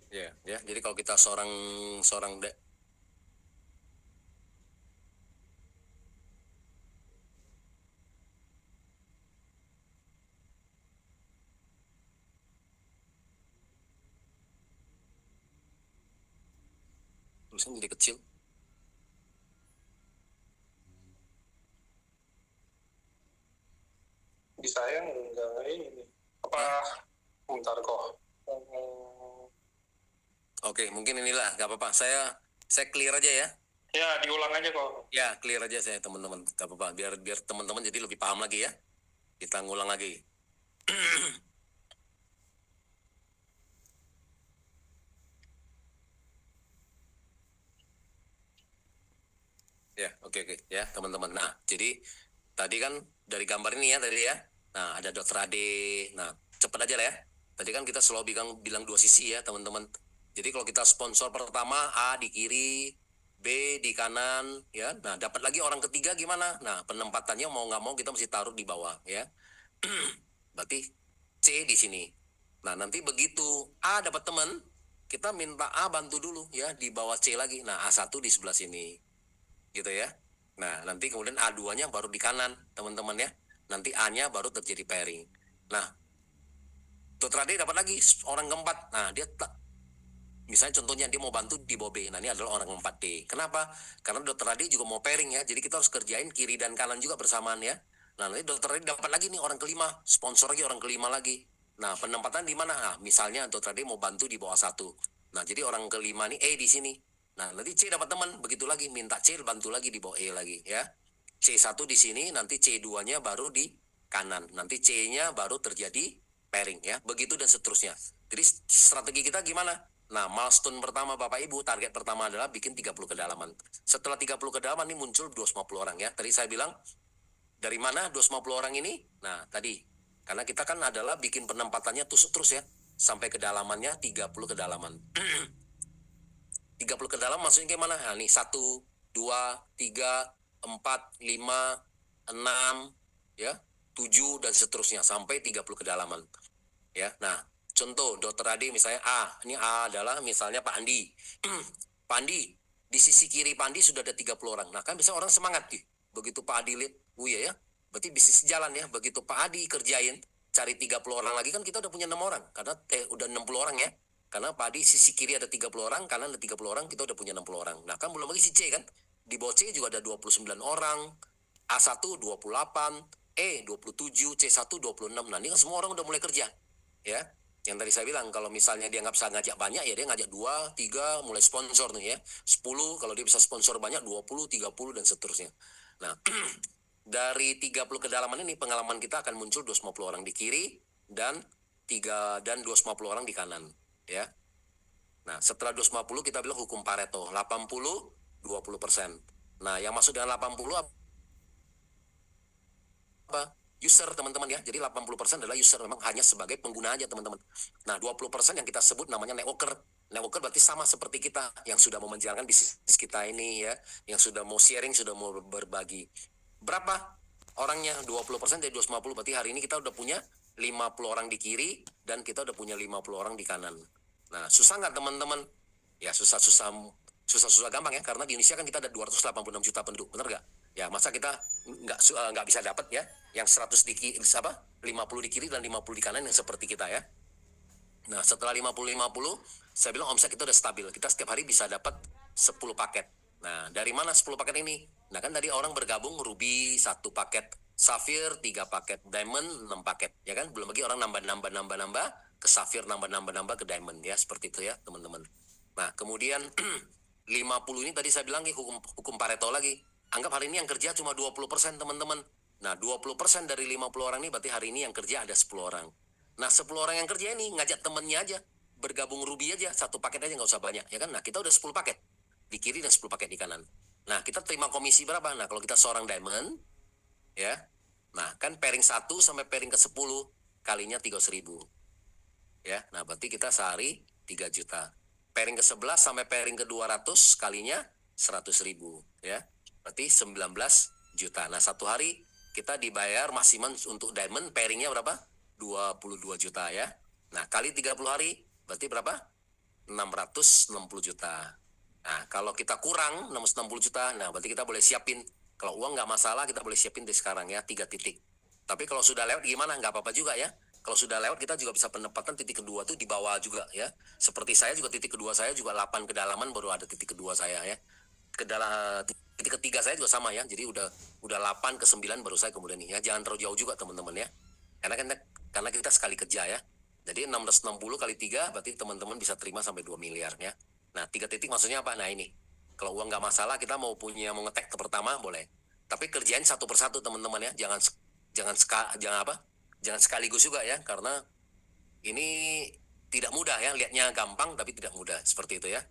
ya. Jadi kalau kita seorang tulisannya jadi kecil. Di saya enggak ini. Apa? Bentar kok. Oke, mungkin inilah, nggak apa-apa. Saya clear aja ya. Ya, diulang aja kok. Ya, clear aja saya teman-teman. Nggak apa-apa. Biar teman-teman jadi lebih paham lagi ya. Kita ngulang lagi. Ya, oke. Ya, teman-teman. Nah, jadi tadi kan dari gambar ini ya tadi ya. Nah, ada Dokter Ade. Nah, cepet aja lah ya. Tadi kan kita selalu bilang dua sisi ya teman-teman. Jadi kalau kita sponsor pertama A di kiri, B di kanan, ya. Nah dapat lagi orang ketiga gimana? Nah penempatannya mau nggak mau kita mesti taruh di bawah, ya. Berarti C di sini. Nah nanti begitu A dapat teman, kita minta A bantu dulu ya di bawah C lagi. Nah A1 di sebelah sini, gitu ya. Nah nanti kemudian A2-nya baru di kanan teman-teman ya. Nanti A-nya baru terjadi pairing. Nah Dr. Ade dapat lagi orang keempat. Nah, dia misalnya contohnya dia mau bantu di bawah B. Nah, ini adalah orang keempat D. Kenapa? Karena Dr. Ade juga mau pairing ya. Jadi kita harus kerjain kiri dan kanan juga bersamaan ya. Nah, nanti Dr. Ade dapat lagi nih orang kelima, sponsor lagi orang kelima lagi. Nah, penempatan di mana? Nah, misalnya Dr. Ade mau bantu di bawah 1. Nah, jadi orang kelima nih E di sini. Nah, nanti C dapat teman, begitu lagi minta C bantu lagi di bawah E lagi ya. C1 di sini, nanti C2-nya baru di kanan. Nanti C-nya baru terjadi pairing ya, begitu dan seterusnya. Jadi strategi kita gimana? Nah, milestone pertama Bapak Ibu, target pertama adalah bikin 30 kedalaman. Setelah 30 kedalaman ini muncul 250 orang ya. Tadi saya bilang dari mana 250 orang ini? Nah, tadi karena kita kan adalah bikin penempatannya tusuk terus ya, sampai kedalamannya 30 kedalaman. 30 kedalaman maksudnya gimana? Nah, nih 1 2 3 4 5 6 ya, 7 dan seterusnya sampai 30 kedalaman. Ya, nah contoh Dr. Ade misalnya A, ini A adalah misalnya Pak Andi. Pak Andi, di sisi kiri Pak Andi sudah ada 30 orang. Nah kan bisa orang semangat nih. Begitu Pak Adi lihat, ya, berarti bisnis jalan ya. Begitu Pak Adi kerjain, cari 30 orang lagi kan kita udah punya 6 orang. Karena udah 60 orang ya. Karena Pak Adi sisi kiri ada 30 orang, kanan ada 30 orang, kita udah punya 60 orang. Nah kan belum lagi si C kan. Di bawah C juga ada 29 orang, A1 28, E 27, C1 26. Nah ini kan semua orang udah mulai kerja. Ya, yang tadi saya bilang kalau misalnya dia nggak bisa ngajak banyak ya dia ngajak 2, 3 mulai sponsor nih ya, 10 kalau dia bisa sponsor banyak 20, 30 dan seterusnya. Nah dari 30 kedalaman ini pengalaman kita akan muncul 250 orang di kiri dan 250 orang di kanan ya. Nah setelah 250 kita bilang hukum Pareto 80 20%. Nah yang masuk dengan 80 apa? User teman-teman ya. Jadi 80% adalah user, memang hanya sebagai pengguna aja teman-teman. Nah 20% yang kita sebut namanya networker. Networker berarti sama seperti kita yang sudah mau menjalankan bisnis kita ini ya, yang sudah mau sharing, sudah mau berbagi. Berapa orangnya? 20% dari 250, berarti hari ini kita udah punya 50 orang di kiri dan kita udah punya 50 orang di kanan. Nah susah nggak teman-teman? Ya susah-susah gampang ya, karena di Indonesia kan kita ada 286 juta penduduk, benar nggak? Ya masa kita nggak bisa dapat ya yang 100 di kiri, 50 di kiri dan 50 di kanan yang seperti kita ya. Nah setelah 50 saya bilang omset kita udah stabil, kita setiap hari bisa dapat 10 paket. Nah dari mana 10 paket ini? Nah kan tadi orang bergabung Ruby 1 paket, Sapphire 3 paket, Diamond 6 paket ya kan, belum lagi orang nambah ke Sapphire, nambah ke Diamond ya, seperti itu ya teman-teman. Nah kemudian 50 ini tadi saya bilang hukum Pareto lagi. Anggap hari ini yang kerja cuma 20% teman-teman. Nah 20% dari 50 orang ini berarti hari ini yang kerja ada 10 orang. Nah 10 orang yang kerja ini ngajak temennya aja, bergabung Ruby aja, 1 paket aja nggak usah banyak ya kan. Nah kita udah 10 paket di kiri dan 10 paket di kanan. Nah kita terima komisi berapa? Nah kalau kita seorang Diamond ya, nah kan pairing 1 sampai pairing ke 10 kalinya 300.000 ya. Nah berarti kita sehari 3 juta. Pairing ke 11 sampai pairing ke 200 kalinya 100.000 ya. Berarti 19 juta. Nah satu hari kita dibayar maksimum untuk Diamond pairingnya berapa? 22 juta ya. Nah kali 30 hari berarti berapa? 660 juta. Nah kalau kita kurang 660 juta, nah berarti kita boleh siapin. Kalau uang nggak masalah, kita boleh siapin dari sekarang ya, 3 titik. Tapi kalau sudah lewat gimana? Nggak apa-apa juga ya. Kalau sudah lewat kita juga bisa penempatan titik kedua tuh di bawah juga ya. Seperti saya juga titik kedua saya juga 8 kedalaman baru ada titik kedua saya ya. Titik ketiga saya juga sama ya. Jadi udah 8 ke 9 baru saya kemudian nih ya. Jangan terlalu jauh juga teman-teman ya. Karena kita sekali kerja ya. Jadi 660 kali 3 berarti teman-teman bisa terima sampai 2 miliar ya. Nah 3 titik maksudnya apa? Nah ini. Kalau uang nggak masalah kita mau ngetek ke pertama boleh. Tapi kerjain satu persatu teman-teman ya. Jangan sekaligus juga ya. Karena ini tidak mudah ya. Lihatnya gampang tapi tidak mudah. Seperti itu ya.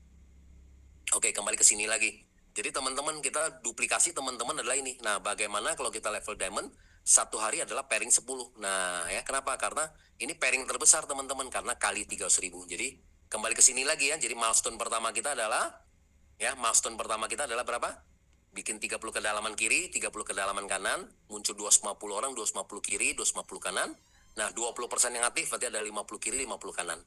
Oke kembali ke sini lagi. Jadi teman-teman kita duplikasi teman-teman adalah ini. Nah bagaimana kalau kita level Diamond satu hari adalah pairing 10. Nah, ya kenapa? Karena ini pairing terbesar teman-teman, karena kali 300.000. Jadi kembali ke sini lagi ya. Jadi milestone pertama kita adalah berapa? Bikin 30 kedalaman kiri, 30 kedalaman kanan, muncul 250 orang, 250 kiri, 250 kanan. Nah, 20% yang aktif berarti ada 50 kiri, 50 kanan.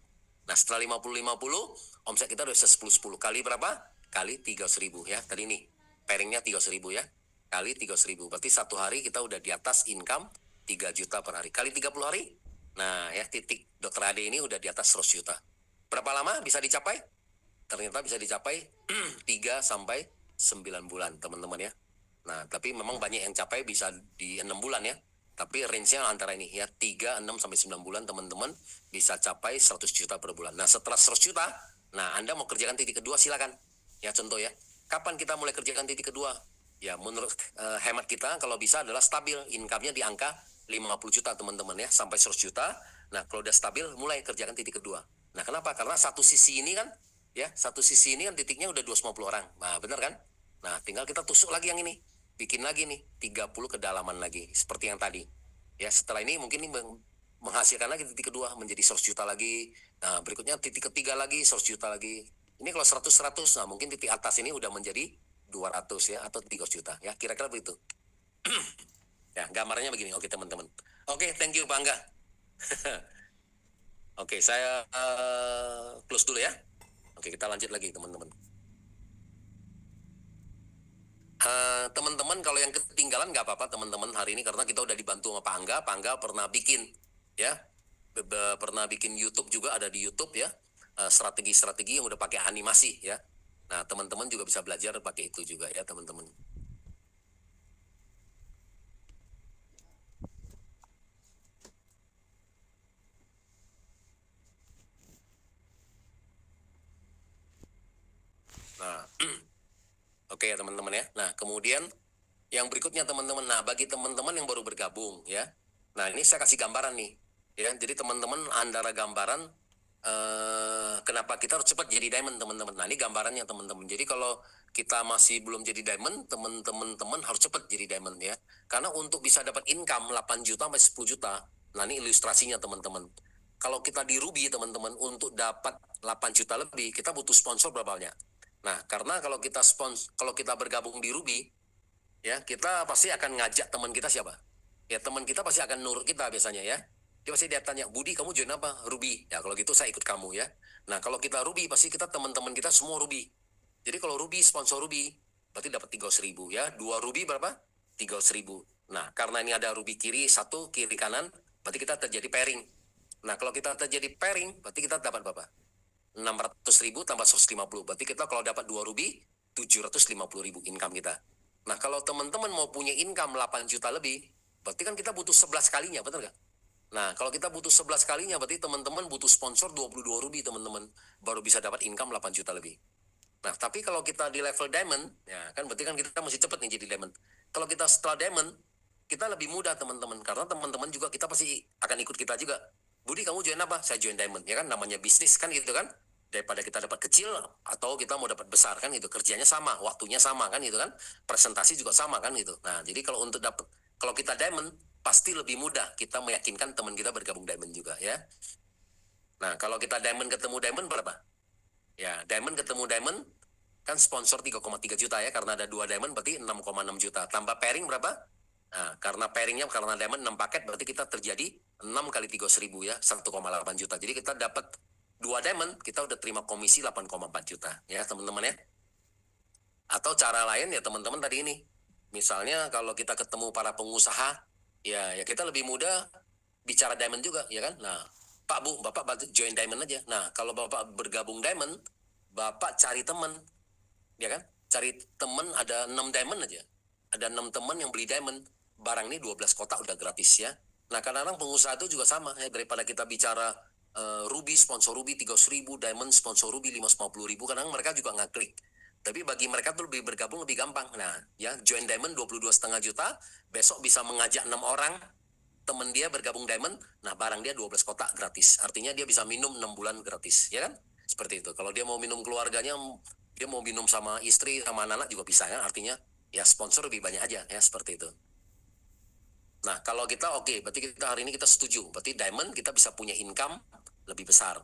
Nah, setelah 50-50, omset kita udah bisa 10-10. Kali berapa? Kali 300.000 ya. Tadi ini, pairingnya 300.000 ya. Kali 300.000. Berarti satu hari kita udah di atas income 3 juta per hari. Kali 30 hari. Nah, ya titik Dr. Ade ini udah di atas 100 juta. Berapa lama bisa dicapai? Ternyata bisa dicapai 3 sampai 9 bulan, teman-teman ya. Nah, tapi memang banyak yang capai bisa di 6 bulan ya. Tapi range-nya antara ini ya, 3, 6, sampai 9 bulan teman-teman bisa capai 100 juta per bulan. Nah, setelah 100 juta, nah Anda mau kerjakan titik kedua silakan. Ya, contoh ya. Kapan kita mulai kerjakan titik kedua? Ya, menurut hemat kita kalau bisa adalah stabil income-nya di angka 50 juta teman-teman ya, sampai 100 juta. Nah, kalau udah stabil mulai kerjakan titik kedua. Nah, kenapa? Karena satu sisi ini kan titiknya udah 250 orang. Nah, benar kan? Nah, tinggal kita tusuk lagi yang ini. Bikin lagi nih 30 kedalaman lagi seperti yang tadi. Ya, setelah ini mungkin ini menghasilkan lagi titik kedua menjadi 100 juta lagi. Nah, berikutnya titik ketiga lagi 100 juta lagi. Ini kalau 100, nah mungkin titik atas ini udah menjadi 200 ya atau 300 juta ya, kira-kira begitu. Ya, gambarnya begini. Oke, teman-teman. Oke, thank you Pak Angga. Oke, saya close dulu ya. Oke, kita lanjut lagi teman-teman. Teman-teman kalau yang ketinggalan nggak apa-apa teman-teman hari ini, karena kita udah dibantu sama Pak Angga. Pak Angga pernah bikin ya, pernah bikin YouTube juga, ada di YouTube ya, strategi-strategi yang udah pakai animasi ya. Nah, teman-teman juga bisa belajar pakai itu juga ya teman-teman. Nah, oke ya teman-teman ya. Nah, kemudian yang berikutnya teman-teman, nah bagi teman-teman yang baru bergabung ya, nah ini saya kasih gambaran nih ya. Jadi teman-teman antara gambaran kenapa kita harus cepat jadi diamond teman-teman. Nah, ini gambarannya teman-teman. Jadi kalau kita masih belum jadi diamond, teman-teman harus cepat jadi diamond ya. Karena untuk bisa dapat income 8 juta sampai 10 juta. Nah, ini ilustrasinya teman-teman. Kalau kita di Ruby teman-teman, untuk dapat 8 juta lebih kita butuh sponsor berapa banyak? Nah, karena kalau kita bergabung di Ruby ya, kita pasti akan ngajak teman kita siapa? Ya, teman kita pasti akan nurut kita biasanya ya. Dia tanya, Budi kamu join apa? Ruby. Ya, kalau gitu saya ikut kamu ya. Nah, kalau kita Ruby pasti kita teman-teman kita semua Ruby. Jadi kalau Ruby sponsor Ruby berarti dapat 300.000 ya. 2 Ruby berapa? 300.000. Nah, karena ini ada Ruby kiri, 1 kiri kanan, berarti kita terjadi pairing. Nah, kalau kita terjadi pairing berarti kita dapat berapa? 600.000 tambah 150. Berarti kita kalau dapat 2 Ruby 750.000 income kita. Nah, kalau teman-teman mau punya income 8 juta lebih, berarti kan kita butuh 11 kalinya, betul nggak? Nah, kalau kita butuh 11 kalinya, berarti teman-teman butuh sponsor 22 Ruby, teman-teman. Baru bisa dapat income 8 juta lebih. Nah, tapi kalau kita di level diamond, ya kan berarti kan kita mesti cepat nih jadi diamond. Kalau kita setelah diamond, kita lebih mudah teman-teman. Karena teman-teman juga, kita pasti akan ikut kita juga. Budi, kamu join apa? Saya join diamond. Ya kan, namanya bisnis kan gitu kan. Daripada kita dapat kecil atau kita mau dapat besar kan gitu, kerjanya sama, waktunya sama kan gitu kan, presentasi juga sama kan gitu. Nah, jadi kalau kita diamond pasti lebih mudah kita meyakinkan teman kita bergabung diamond juga ya. Nah, kalau kita diamond ketemu diamond berapa? Ya, diamond ketemu diamond kan sponsor 3,3 juta ya, karena ada 2 diamond berarti 6,6 juta. Tambah pairing berapa? Nah, karena diamond 6 paket berarti kita terjadi 6 kali 300.000 ya, 1,8 juta. Jadi kita dapat 2 diamond, kita udah terima komisi 8,4 juta ya teman-teman ya. Atau cara lain ya teman-teman tadi ini, misalnya kalau kita ketemu para pengusaha ya kita lebih mudah bicara diamond juga ya kan. Nah, Pak Bu, Bapak join diamond aja. Nah, kalau Bapak bergabung diamond, Bapak cari teman ya kan, cari teman, ada 6 diamond aja, ada 6 teman yang beli diamond, barang ini 12 kotak udah gratis ya. Nah, kadang-kadang pengusaha itu juga sama ya, daripada kita bicara Ruby, sponsor Ruby 300.000, Diamond sponsor Ruby 550.000, kadang mereka juga nggak klik. Tapi bagi mereka tuh lebih bergabung lebih gampang. Nah, ya join Diamond 22,5 juta, besok bisa mengajak 6 orang temen dia bergabung Diamond, nah barang dia 12 kotak gratis. Artinya dia bisa minum 6 bulan gratis, ya kan? Seperti itu. Kalau dia mau minum keluarganya, dia mau minum sama istri, sama anak-anak juga bisa ya. Artinya ya sponsor lebih banyak aja ya, seperti itu. Nah, kalau kita berarti kita hari ini kita setuju. Berarti diamond kita bisa punya income lebih besar.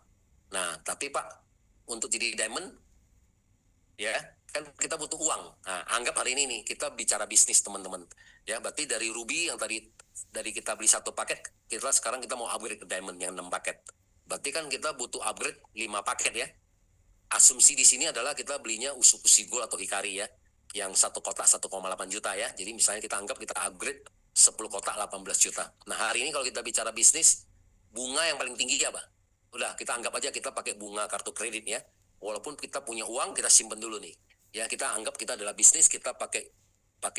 Nah, tapi Pak, untuk jadi diamond, ya, kan kita butuh uang. Nah, anggap hari ini nih, kita bicara bisnis teman-teman. Ya, berarti dari ruby yang tadi dari kita beli satu paket, sekarang kita mau upgrade ke diamond yang 6 paket. Berarti kan kita butuh upgrade 5 paket ya. Asumsi di sini adalah kita belinya Usukushi Gold atau Hikari ya, yang satu kotak 1,8 juta ya. Jadi misalnya kita anggap kita upgrade 10 kotak 18 juta. Nah, hari ini kalau kita bicara bisnis, bunga yang paling tinggi apa? Udah, kita anggap aja kita pakai bunga kartu kredit ya. Walaupun kita punya uang, kita simpen dulu nih. Ya, kita anggap kita adalah bisnis, kita pakai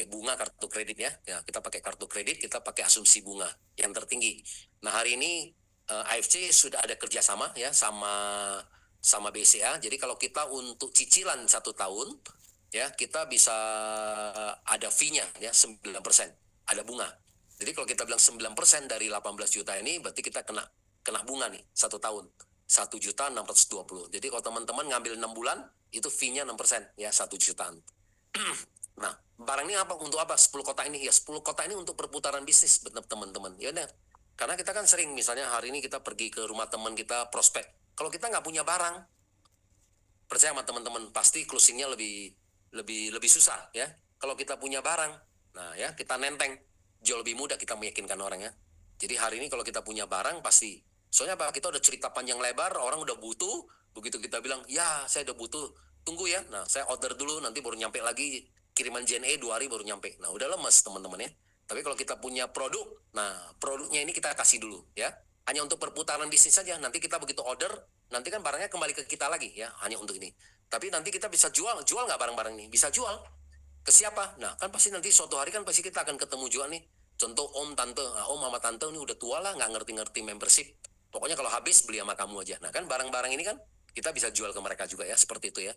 bunga kartu kredit ya. Ya, kita pakai kartu kredit, kita pakai asumsi bunga yang tertinggi. Nah, hari ini AFC sudah ada kerjasama ya sama BCA. Jadi kalau kita untuk cicilan 1 tahun ya, kita bisa ada fee-nya ya 9%, ada bunga. Jadi kalau kita bilang 9% dari 18 juta ini berarti kita kena bunga nih 1 tahun. 1.620. Jadi kalau teman-teman ngambil 6 bulan itu fee-nya 6% ya 1 jutaan. Nah, barang ini apa untuk apa? 10 kotak ini ya 10 kotak ini untuk perputaran bisnis teman-teman. Ya udah. Karena kita kan sering misalnya hari ini kita pergi ke rumah teman kita prospek. Kalau kita nggak punya barang, percaya sama teman-teman pasti closingnya lebih susah ya. Kalau kita punya barang, nah ya kita nenteng jauh lebih mudah kita meyakinkan orang ya. Jadi hari ini kalau kita punya barang pasti, soalnya apa? Kita udah cerita panjang lebar, orang udah butuh, begitu kita bilang ya saya udah butuh, tunggu ya. Nah saya order dulu, nanti baru nyampe lagi kiriman JNE 2 hari baru nyampe. Nah udah lemes teman-teman ya. Tapi kalau kita punya produk, nah produknya ini kita kasih dulu ya. Hanya untuk perputaran bisnis saja. Nanti kita begitu order, nanti kan barangnya kembali ke kita lagi ya, hanya untuk ini. Tapi nanti kita bisa jual nggak barang-barang ini? Bisa jual. Ke siapa? Nah kan pasti nanti suatu hari kan pasti kita akan ketemu juga nih. Contoh om, tante, om sama tante ini udah tua lah, nggak ngerti-ngerti membership. Pokoknya kalau habis beli sama kamu aja. Nah kan barang-barang ini kan kita bisa jual ke mereka juga ya, seperti itu ya.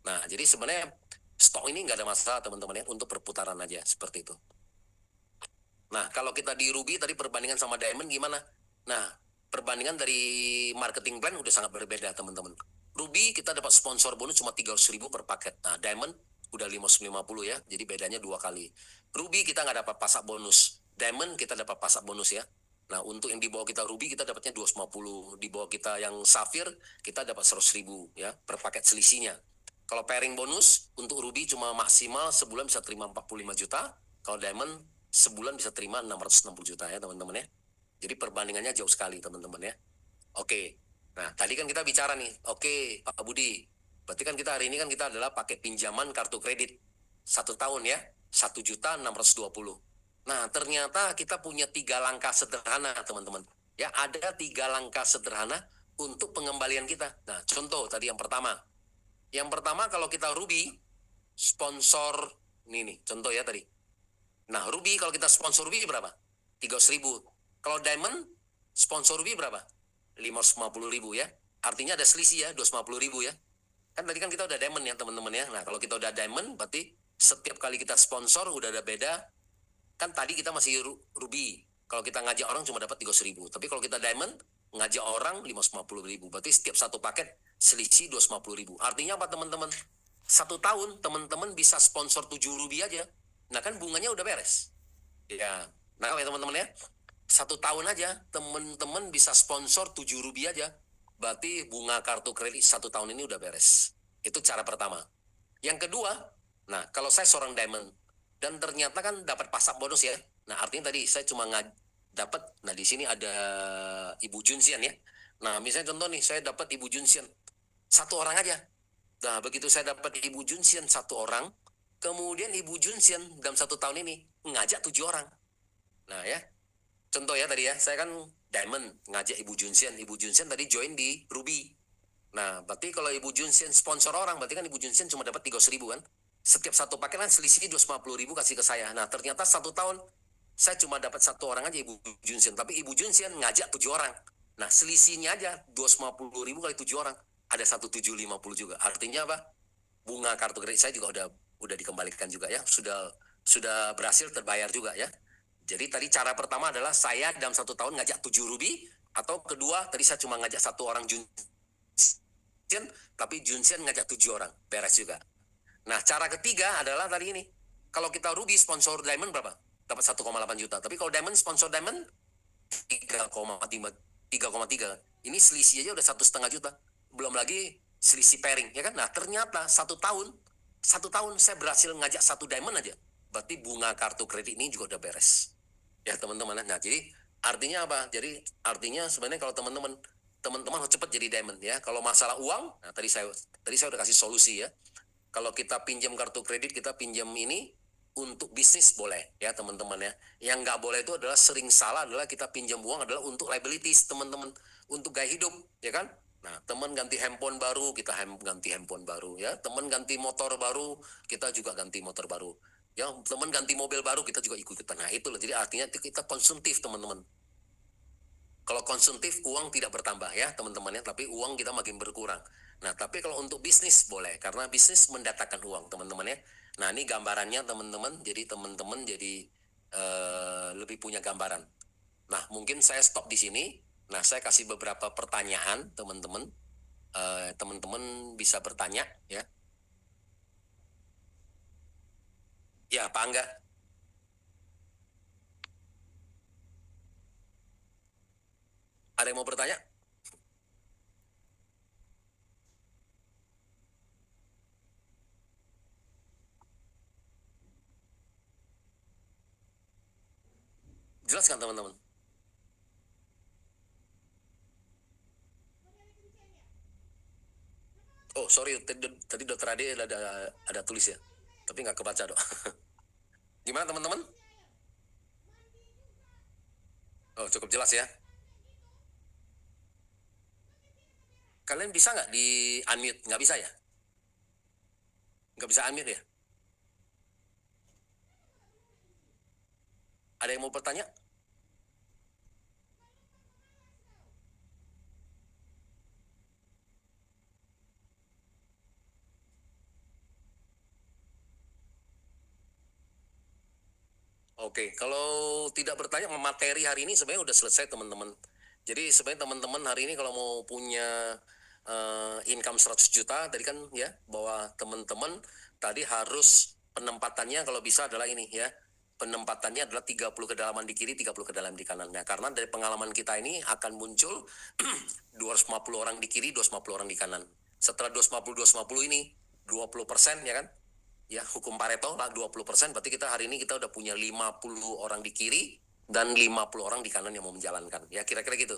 Nah jadi sebenarnya stok ini nggak ada masalah teman-teman ya, untuk perputaran aja, seperti itu. Nah, kalau kita di Ruby tadi perbandingan sama Diamond gimana? Nah, perbandingan dari marketing plan udah sangat berbeda, teman-teman. Ruby kita dapat sponsor bonus cuma 300.000 per paket. Nah, Diamond udah 550 ya, jadi bedanya 2 kali. Ruby kita nggak dapat pasak bonus. Diamond kita dapat pasak bonus ya. Nah, untuk yang di bawah kita Ruby kita dapatnya 250. Di bawah kita yang Sapphire kita dapat 100.000 ya, per paket selisihnya. Kalau pairing bonus untuk Ruby cuma maksimal sebulan bisa terima 45 juta. Kalau Diamond sebulan bisa terima 660 juta ya teman-teman ya. Jadi perbandingannya jauh sekali teman-teman ya. Oke. Nah tadi kan kita bicara nih. Oke Pak Budi. Berarti kan kita hari ini kan kita adalah pakai pinjaman kartu kredit 1 tahun ya. 1.620. Nah ternyata kita punya 3 langkah sederhana teman-teman. Ya ada 3 langkah sederhana untuk pengembalian kita. Nah contoh tadi yang pertama. Yang pertama kalau kita Ruby sponsor ini nih contoh ya tadi. Nah, Ruby kalau kita sponsor Ruby berapa? 300.000. Kalau Diamond sponsor Ruby berapa? 550.000 ya. Artinya ada selisih ya, 250.000 ya. Kan tadi kan kita udah Diamond ya teman-teman ya. Nah, kalau kita udah Diamond berarti setiap kali kita sponsor udah ada beda. Kan tadi kita masih Ruby. Kalau kita ngajak orang cuma dapat 300.000. Tapi kalau kita Diamond ngajak orang 550.000. Berarti setiap satu paket selisih 250.000. Artinya apa teman-teman? 1 tahun teman-teman bisa sponsor 7 Ruby aja. Nah kan bunganya udah beres. Ya, nah ya teman-teman ya. 1 tahun aja teman-teman bisa sponsor 7 Ruby aja. Berarti bunga kartu kredit 1 tahun ini udah beres. Itu cara pertama. Yang kedua, nah kalau saya seorang Diamond dan ternyata kan dapat pasak bonus ya. Nah artinya tadi saya cuma dapat. Nah di sini ada Ibu Junsian ya. Nah misalnya contoh nih saya dapat Ibu Junsian 1 orang aja. Nah begitu saya dapat Ibu Junsian 1 orang, kemudian Ibu Junsian dalam 1 tahun ini ngajak 7 orang. Nah ya, contoh ya tadi ya, saya kan Diamond ngajak Ibu Junsian. Ibu Junsian tadi join di Ruby. Nah, berarti kalau Ibu Junsian sponsor orang, berarti kan Ibu Junsian cuma dapat 300.000 kan. Setiap satu paket kan selisihnya 250.000 kasih ke saya. Nah, ternyata 1 tahun saya cuma dapat 1 orang aja Ibu Junsian. Tapi Ibu Junsian ngajak 7 orang. Nah, selisihnya aja 250.000 kali 7 orang. Ada 1.750 juga. Artinya apa? Bunga kartu kredit saya juga udah dikembalikan juga ya, sudah berhasil terbayar juga ya. Jadi tadi cara pertama adalah saya dalam 1 tahun ngajak 7 Ruby, atau kedua tadi saya cuma ngajak 1 orang Junsian, tapi Junsian ngajak 7 orang, beres juga. Nah cara ketiga adalah tadi ini, kalau kita Ruby sponsor Diamond berapa? dapat 1,8 juta. Tapi kalau diamond, sponsor diamond 3,3. Ini selisih aja udah 1,5 juta. Belum lagi selisih pairing, ya kan? Nah, ternyata satu tahun saya berhasil ngajak satu diamond aja. Berarti bunga kartu kredit ini juga udah beres. Ya, teman-teman. Nah, jadi artinya apa? Jadi artinya sebenarnya kalau teman-teman harus cepat jadi diamond ya. Kalau masalah uang, nah tadi saya udah kasih solusi ya. Kalau kita pinjam kartu kredit, kita pinjam ini untuk bisnis boleh ya teman-teman ya. Yang nggak boleh itu adalah sering salah adalah kita pinjam uang adalah untuk liabilities teman-teman, untuk gaya hidup ya kan. Nah, teman ganti handphone baru, kita ganti handphone baru ya. Teman ganti motor baru, kita juga ganti motor baru. Ya, teman ganti mobil baru, kita juga ikut-ikutan. Nah, itu loh. Jadi artinya kita konsumtif teman-teman. Kalau konsumtif uang tidak bertambah ya teman-teman ya, tapi uang kita makin berkurang. Nah, tapi kalau untuk bisnis boleh, karena bisnis mendatangkan uang teman-teman ya. Nah, ini gambarannya teman-teman, jadi teman-teman jadi lebih punya gambaran. Nah, mungkin saya stop di sini. Nah, saya kasih beberapa pertanyaan teman-teman. Teman-teman bisa bertanya ya. Ya, Pak Angga. Ada yang mau bertanya? Jelaskan teman-teman. Oh, sorry, tadi Dokter Ade ada tulis ya, tapi nggak kebaca dok. Gimana teman-teman? Oh, cukup jelas ya. Kalian bisa nggak di unmute? Nggak bisa ya? Nggak bisa unmute ya? Ada yang mau bertanya? Oke, kalau tidak bertanya, materi hari ini sebenarnya udah selesai teman-teman. Jadi sebenarnya teman-teman hari ini kalau mau punya income 100 juta, tadi kan ya, bahwa teman-teman tadi harus penempatannya kalau bisa adalah ini ya. Penempatannya adalah 30 kedalaman di kiri, 30 kedalaman di kanan. Nah, karena dari pengalaman kita ini akan muncul 250 orang di kiri, 250 orang di kanan. Setelah 250 ini 20% ya kan? Ya, hukum Pareto lah 20%, berarti kita hari ini kita udah punya 50 orang di kiri dan 50 orang di kanan yang mau menjalankan. Ya, kira-kira gitu.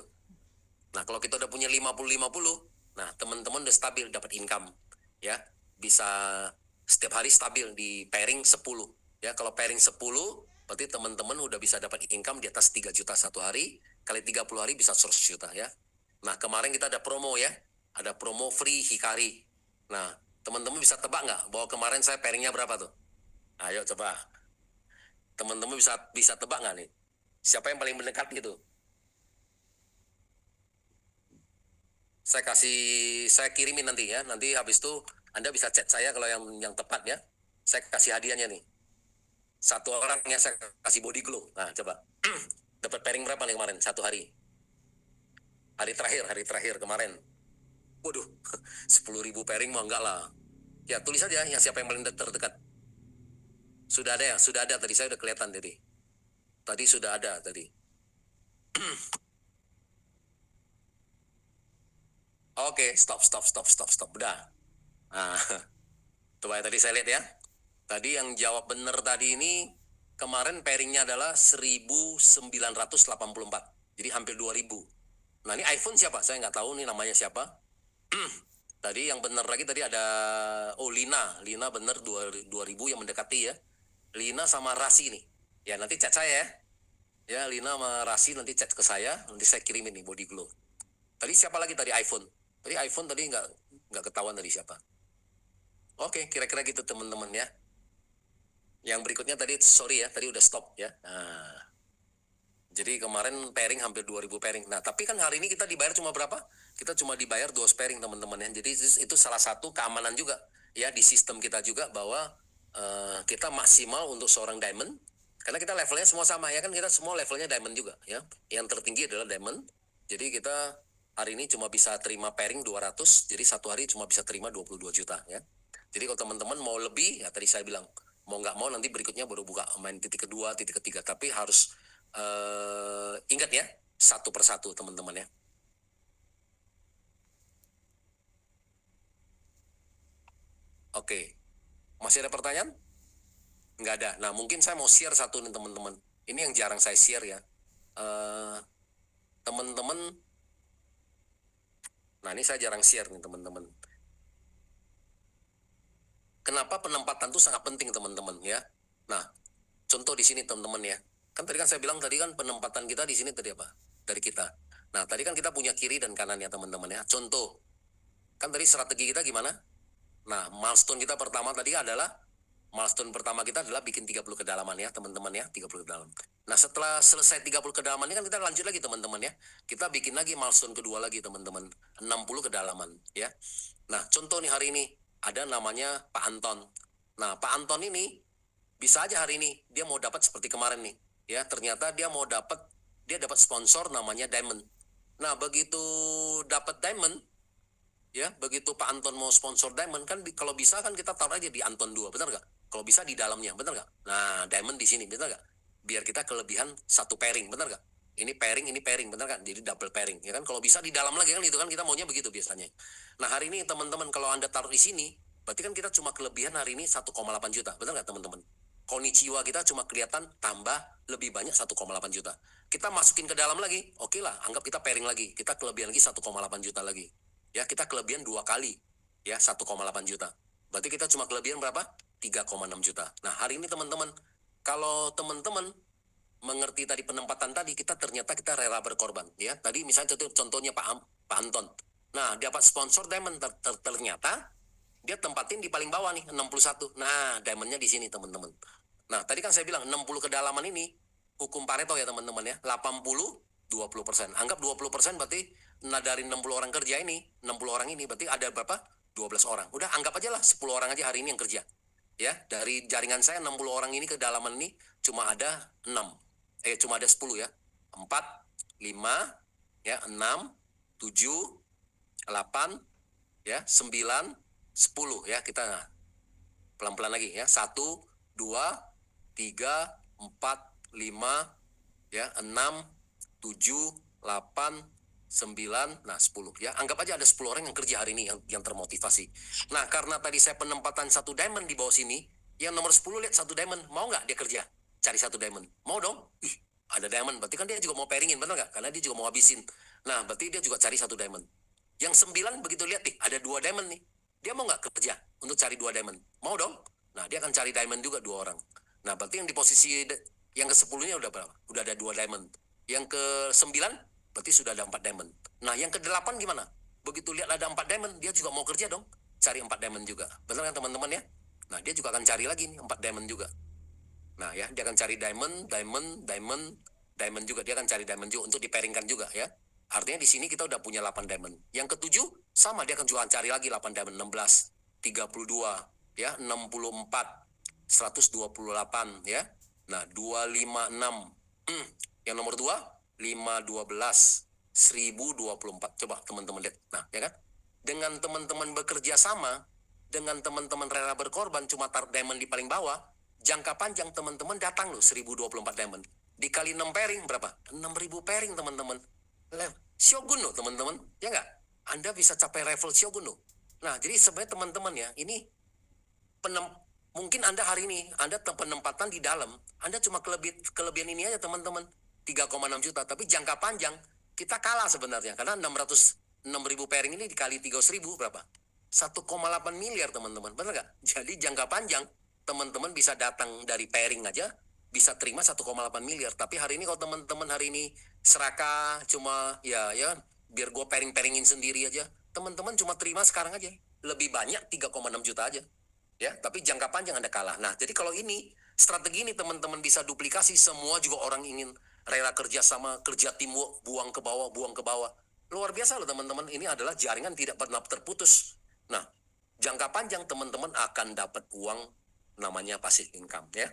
Nah, kalau kita udah punya 50-50, nah teman-teman udah stabil dapat income. Ya, bisa setiap hari stabil di pairing 10. Ya, kalau pairing 10, berarti teman-teman udah bisa dapat income di atas 3 juta satu hari, kali 30 hari bisa 100 juta ya. Nah, kemarin kita ada promo ya, ada promo free Hikari. Nah, teman-teman bisa tebak nggak bahwa kemarin saya pairingnya berapa tuh? Ayo coba. Teman-teman bisa tebak nggak nih? Siapa yang paling mendekat gitu? Saya kirimin nanti ya. Nanti habis itu Anda bisa chat saya kalau yang tepat ya. Saya kasih hadiahnya nih. Satu orang ya saya kasih body glow. Nah, coba. Dapat pairing berapa nih kemarin? Satu hari. Hari terakhir kemarin. Waduh, 10.000 pairing mah enggak lah. Ya, tulis aja yang siapa yang paling terdekat. Sudah ada ya? Sudah ada tadi, saya udah kelihatan tadi. Tadi sudah ada tadi. Oke, stop. Udah. Nah, coba tadi saya lihat ya. Tadi yang jawab benar tadi ini kemarin pairingnya adalah 1984. Jadi hampir 2000. Nah, ini iPhone siapa? Saya nggak tahu nih namanya siapa. Tadi yang benar lagi tadi ada Lina benar 2000 yang mendekati ya. Lina sama Rasi nih. Ya, nanti chat saya ya. Ya, Lina sama Rasi nanti chat ke saya, nanti saya kirimin nih body glow. Tadi siapa lagi tadi iPhone? Tadi iPhone tadi nggak ketahuan tadi siapa. Oke, kira-kira gitu teman-teman ya. Yang berikutnya tadi sorry ya, tadi udah stop ya. Nah, jadi kemarin pairing hampir 2000 pairing. Nah, tapi kan hari ini kita dibayar cuma berapa? Kita cuma dibayar 2 pairing teman-teman ya. Jadi itu salah satu keamanan juga ya di sistem kita juga bahwa kita maksimal untuk seorang diamond. Karena kita levelnya semua sama ya kan, kita semua levelnya diamond juga ya. Yang tertinggi adalah diamond. Jadi kita hari ini cuma bisa terima pairing 200, jadi satu hari cuma bisa terima 22 juta ya. Jadi kalau teman-teman mau lebih, ya tadi saya bilang Mau nggak mau nanti berikutnya baru buka main titik kedua, titik ketiga. Tapi harus ingat ya, satu persatu teman-teman ya. Oke, masih ada pertanyaan? Nggak ada. Nah, mungkin saya mau share satu nih teman-teman. Ini yang jarang saya share ya. Teman-teman, nah ini saya jarang share nih teman-teman. Kenapa penempatan itu sangat penting teman-teman ya? Nah, contoh di sini teman-teman ya. Kan tadi kan saya bilang tadi kan penempatan kita di sini tadi apa? Dari kita. Nah, tadi kan kita punya kiri dan kanan ya teman-teman ya. Contoh, kan tadi strategi kita gimana? Nah, milestone kita pertama tadi adalah milestone pertama kita adalah bikin 30 kedalaman ya teman-teman ya, 30 kedalaman. Nah, setelah selesai 30 kedalaman ini kan kita lanjut lagi teman-teman ya. Kita bikin lagi milestone kedua lagi teman-teman, 60 kedalaman ya. Nah, contoh nih hari ini ada namanya Pak Anton. Nah, Pak Anton ini bisa aja hari ini dia mau dapat seperti kemarin nih ya, ternyata dia dapat sponsor namanya Diamond. Nah, begitu dapat Diamond ya, begitu Pak Anton mau sponsor Diamond kan kalau bisa kan kita taruh aja di Anton 2, benar nggak? Kalau bisa di dalamnya, benar nggak? Nah, Diamond di sini, benar nggak? Biar kita kelebihan satu pairing, benar nggak? Ini pairing, benar kan? Jadi double pairing, ya kan? Kalau bisa di dalam lagi kan, itu kan kita maunya begitu biasanya. Nah, hari ini teman-teman kalau Anda taruh di sini, berarti kan kita cuma kelebihan hari ini 1,8 juta, benar nggak teman-teman? Konnichiwa kita cuma kelihatan tambah lebih banyak 1,8 juta. Kita masukin ke dalam lagi, oke lah, anggap kita pairing lagi, kita kelebihan lagi 1,8 juta lagi. Ya, kita kelebihan 2 kali, ya 1,8 juta. Berarti kita cuma kelebihan berapa? 3,6 juta. Nah, hari ini teman-teman, kalau teman-teman mengerti tadi penempatan tadi, kita ternyata kita rela berkorban. Ya, tadi misalnya contohnya Pak Anton. Nah, dapat sponsor Diamond, ternyata dia tempatin di paling bawah nih, 61. Nah, Diamondnya di sini teman-teman. Nah, tadi kan saya bilang 60 kedalaman ini, hukum Pareto ya teman-teman ya, 80-20%. Anggap 20% berarti, nah dari 60 orang kerja ini, 60 orang ini berarti ada berapa? 12 orang. Udah anggap aja lah 10 orang aja hari ini yang kerja. Ya, dari jaringan saya 60 orang ini kedalaman ini cuma ada 6. Cuma ada 10 ya. 4, 5, ya, 6, 7, 8, ya, 9, 10 ya. Kita pelan-pelan lagi ya. 1, 2, 3, 4, 5, ya, 6, 7, 8, 9, nah 10 ya. Anggap aja ada 10 orang yang kerja hari ini yang termotivasi. Nah, karena tadi saya penempatan satu diamond di bawah sini, yang nomor 10 lihat satu diamond, mau nggak dia kerja? Cari satu diamond. Mau dong? Ih, ada diamond, berarti kan dia juga mau pairingin, benar nggak? Karena dia juga mau habisin. Nah, berarti dia juga cari satu diamond. Yang 9 begitu lihat, ada 2 diamond nih. Dia mau nggak kerja untuk cari 2 diamond? Mau dong? Nah, dia akan cari diamond juga 2 orang. Nah, berarti yang di posisi yang ke-10-nya udah berapa? Udah ada 2 diamond. Yang ke-9 berarti sudah ada 4 diamond. Nah, yang ke-8 gimana? Begitu lihat ada 4 diamond, dia juga mau kerja dong. Cari 4 diamond juga. Benar kan teman-teman ya? Nah, dia juga akan cari lagi nih 4 diamond juga. Nah, ya, dia akan cari diamond juga. Dia akan cari diamond juga untuk dipairingkan juga ya. Artinya di sini kita udah punya 8 diamond. Yang ke-7 sama, dia akan juga cari lagi 8 diamond, 16, 32, ya, 64, 128 ya. Nah, 256. Yang nomor 2, 512, 1024. Coba teman-teman lihat. Nah, ya kan? Dengan teman-teman bekerja sama, dengan teman-teman rela berkorban cuma taruh diamond di paling bawah, jangka panjang teman-teman datang loh 1024 diamond. Dikali 6 pairing berapa? 6000 pairing teman-teman. Shogun loh teman-teman. Ya nggak? Anda bisa capai level Shogun loh. Nah, jadi sebenarnya teman-teman ya, ini mungkin Anda hari ini, Anda penempatan di dalam, Anda cuma kelebihan ini aja teman-teman. 3,6 juta, tapi jangka panjang kita kalah sebenarnya, karena 6.000 pairing ini dikali 300.000 berapa? 1,8 miliar teman-teman, benar nggak? Jadi jangka panjang teman-teman bisa datang dari pairing aja bisa terima 1,8 miliar. Tapi hari ini kalau teman-teman hari ini serakah cuma ya biar gue pairingin sendiri aja, teman-teman cuma terima sekarang aja lebih banyak 3,6 juta aja ya, tapi jangka panjang Anda kalah. Nah, jadi kalau ini strategi ini teman-teman bisa duplikasi, semua juga orang ingin rela kerja sama, kerja teamwork, buang ke bawah. Luar biasa loh teman-teman, ini adalah jaringan tidak pernah terputus. Nah, jangka panjang teman-teman akan dapat uang namanya passive income ya.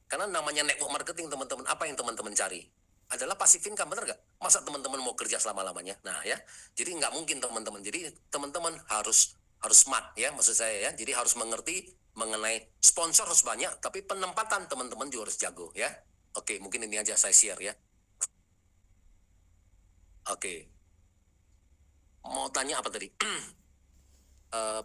Karena namanya network marketing teman-teman, apa yang teman-teman cari? Adalah passive income, benar nggak? Masa teman-teman mau kerja selama-lamanya? Nah ya, jadi nggak mungkin teman-teman. Jadi teman-teman harus harus smart ya maksud saya ya. Jadi harus mengerti mengenai sponsor harus banyak, tapi penempatan teman-teman juga harus jago ya. Oke, mungkin ini aja saya share ya. Oke. Mau tanya apa tadi?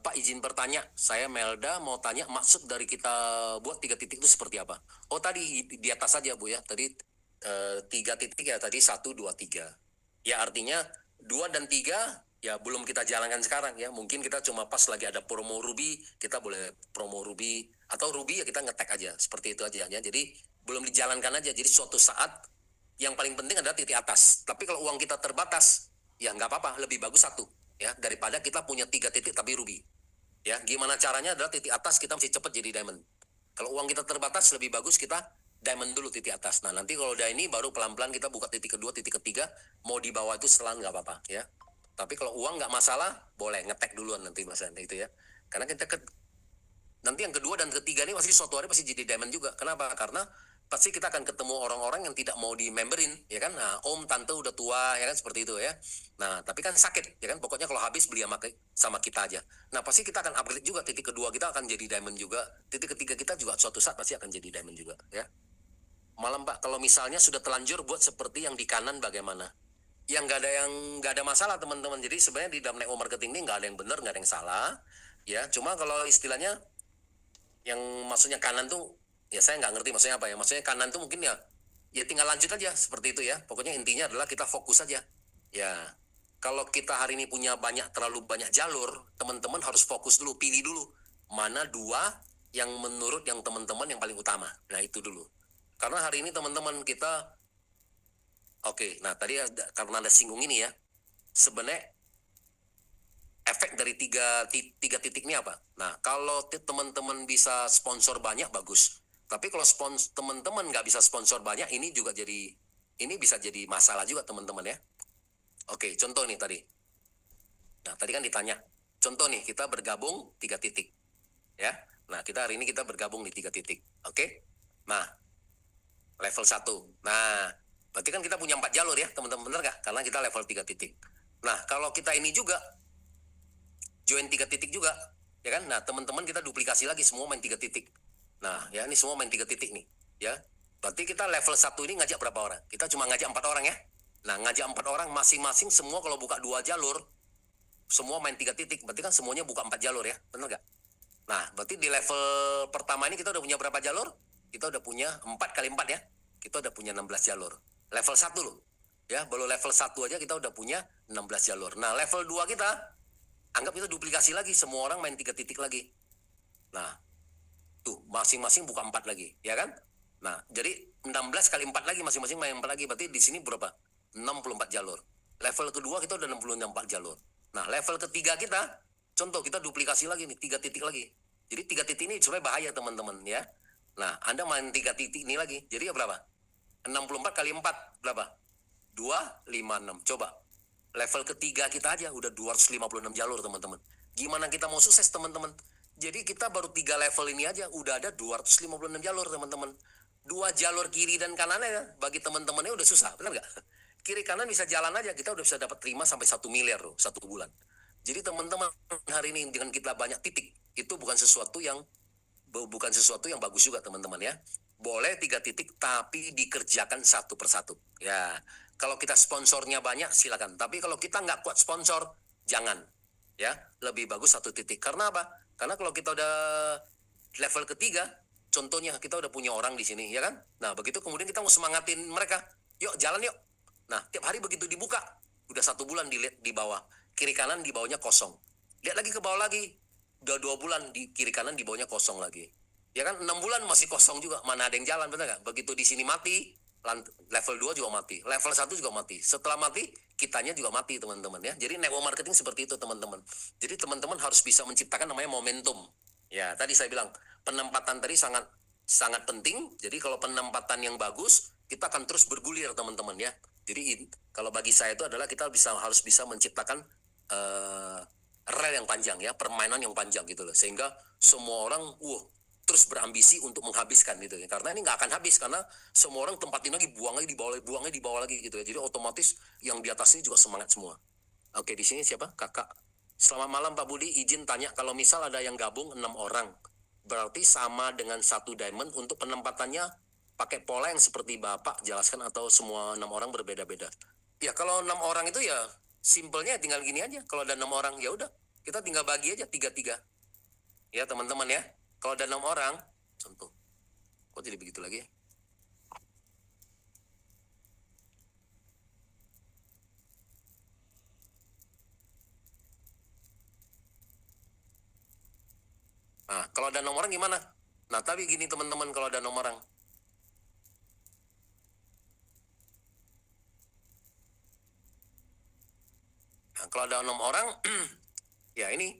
Pak izin bertanya, saya Melda mau tanya maksud dari kita buat 3 titik itu seperti apa? Oh tadi di atas saja Bu ya, tadi 3 titik ya tadi 1, 2, 3. Ya artinya 2 dan 3 ya belum kita jalankan sekarang ya, mungkin kita cuma pas lagi ada promo Ruby, kita boleh promo Ruby, atau Ruby ya kita ngetek aja, seperti itu aja ya, jadi belum dijalankan aja, jadi suatu saat yang paling penting adalah titik atas, tapi kalau uang kita terbatas, ya nggak apa-apa, lebih bagus 1 ya daripada kita punya 3 titik tapi ruby ya. Gimana caranya adalah titik atas kita mesti cepat jadi diamond. Kalau uang kita terbatas lebih bagus kita diamond dulu titik atas. Nah nanti kalau udah ini baru pelan-pelan kita buka titik kedua, titik ketiga, mau di bawah itu setelan nggak apa-apa ya. Tapi kalau uang nggak masalah boleh ngetek duluan nanti mas itu ya, karena kita nanti yang kedua dan ketiga ini pasti suatu hari pasti jadi diamond juga. Kenapa? Karena pasti kita akan ketemu orang-orang yang tidak mau di memberin ya kan. Nah om tante udah tua ya kan, seperti itu ya. Nah tapi kan sakit ya kan, pokoknya kalau habis beli sama kita aja. Nah pasti kita akan upgrade juga, titik kedua kita akan jadi diamond juga, titik ketiga kita juga suatu saat pasti akan jadi diamond juga ya. Malam Pak, kalau misalnya sudah telanjur buat seperti yang di kanan bagaimana? Yang nggak ada masalah teman-teman. Jadi sebenarnya di dalam network marketing ini nggak ada yang benar, nggak ada yang salah ya. Cuma kalau istilahnya yang maksudnya kanan tuh ya saya nggak ngerti maksudnya apa ya. Maksudnya kanan tuh mungkin ya tinggal lanjut aja seperti itu ya. Pokoknya intinya adalah kita fokus aja ya. Kalau kita hari ini punya terlalu banyak jalur, teman-teman harus fokus dulu, pilih dulu mana 2 yang menurut yang teman-teman yang paling utama. Nah itu dulu, karena hari ini teman-teman kita nah tadi karena ada singgung ini ya, sebenarnya efek dari tiga titik ini apa? Nah, kalau teman-teman bisa sponsor banyak bagus. Tapi kalau teman-teman nggak bisa sponsor banyak, ini bisa jadi masalah juga teman-teman ya. Oke, contoh nih tadi. Nah, tadi kan ditanya. Contoh nih, kita bergabung 3 titik. Ya. Nah, hari ini kita bergabung di 3 titik. Oke? Nah, level 1. Nah, berarti kan kita punya 4 jalur ya, teman-teman, benar nggak? Karena kita level 3 titik. Nah, kalau kita ini juga join 3 titik juga, ya kan? Nah, teman-teman kita duplikasi lagi semua main 3 titik. Nah, ya ini semua main 3 titik nih, ya. Berarti kita level 1 ini ngajak berapa orang? Kita cuma ngajak 4 orang ya. Nah, ngajak 4 orang masing-masing semua kalau buka 2 jalur, semua main 3 titik, berarti kan semuanya buka 4 jalur ya, benar nggak? Nah, berarti di level pertama ini kita udah punya berapa jalur? Kita udah punya 4 kali 4 ya. Kita udah punya 16 jalur. Level 1 loh. Ya, baru level 1 aja kita udah punya 16 jalur. Nah, level 2 kita anggap itu duplikasi lagi, semua orang main 3 titik lagi. Nah, tuh masing-masing buka 4 lagi, ya kan? Nah, jadi 16 kali 4 lagi, masing-masing main 4 lagi, berarti di sini berapa? 64 jalur. Level kedua kita udah 64 jalur. Nah, level ketiga kita, contoh kita duplikasi lagi nih, 3 titik lagi. Jadi 3 titik ini sebenarnya bahaya teman-teman ya. Nah, Anda main 3 titik ini lagi, jadi ya berapa? 64 kali 4, berapa? 256, coba. Level ketiga kita aja udah 256 jalur teman-teman. Gimana kita mau sukses teman-teman? Jadi kita baru 3 level ini aja udah ada 256 jalur teman-teman. 2 jalur kiri dan kanannya ya, bagi teman-temannya udah susah, benar nggak? Kiri kanan bisa jalan aja, kita udah bisa dapat terima sampai 1 miliar loh, 1 bulan. Jadi teman-teman hari ini dengan kita banyak titik, itu bukan sesuatu yang bagus juga teman-teman ya. Boleh 3 titik tapi dikerjakan satu persatu ya. Kalau kita sponsornya banyak silakan, tapi kalau kita nggak kuat sponsor jangan ya. Lebih bagus 1 titik. Karena apa? Karena kalau kita udah level ketiga, contohnya kita udah punya orang di sini ya kan. Nah begitu kemudian kita mau semangatin mereka, yuk jalan yuk. Nah tiap hari begitu dibuka udah 1 bulan dilihat di bawah, kiri kanan di bawahnya kosong, lihat lagi ke bawah lagi udah 2 bulan di kiri kanan di bawahnya kosong lagi. Ya kan 6 bulan masih kosong juga, mana ada yang jalan, benar nggak? Begitu di sini mati, level 2 juga mati, level 1 juga mati. Setelah mati, kitanya juga mati teman-teman ya. Jadi network marketing seperti itu teman-teman. Jadi teman-teman harus bisa menciptakan namanya momentum. Ya tadi saya bilang penempatan tadi sangat penting. Jadi kalau penempatan yang bagus, kita akan terus bergulir teman-teman ya. Jadi kalau bagi saya itu adalah kita harus bisa menciptakan rel yang panjang ya, permainan yang panjang gitu loh, sehingga semua orang terus berambisi untuk menghabiskan gitu ya. Karena ini nggak akan habis, karena semua orang tempatin lagi, buang lagi di bawah lagi gitu ya. Jadi otomatis yang di atas ini juga semangat semua. Oke, di sini siapa? Kakak Selamat malam Pak Budi, izin tanya kalau misal ada yang gabung 6 orang, berarti sama dengan satu diamond untuk penempatannya pakai pola yang seperti Bapak jelaskan atau semua 6 orang berbeda-beda? Ya kalau 6 orang itu ya simpelnya tinggal gini aja. Kalau ada 6 orang ya udah kita tinggal bagi aja 3-3. Ya teman-teman ya. Kalau ada 6 orang, contoh. Kok jadi begitu lagi ya? Nah, kalau ada 6 orang gimana? Nah, tapi gini teman-teman kalau ada 6 orang. Nah, kalau ada 6 orang, ya ini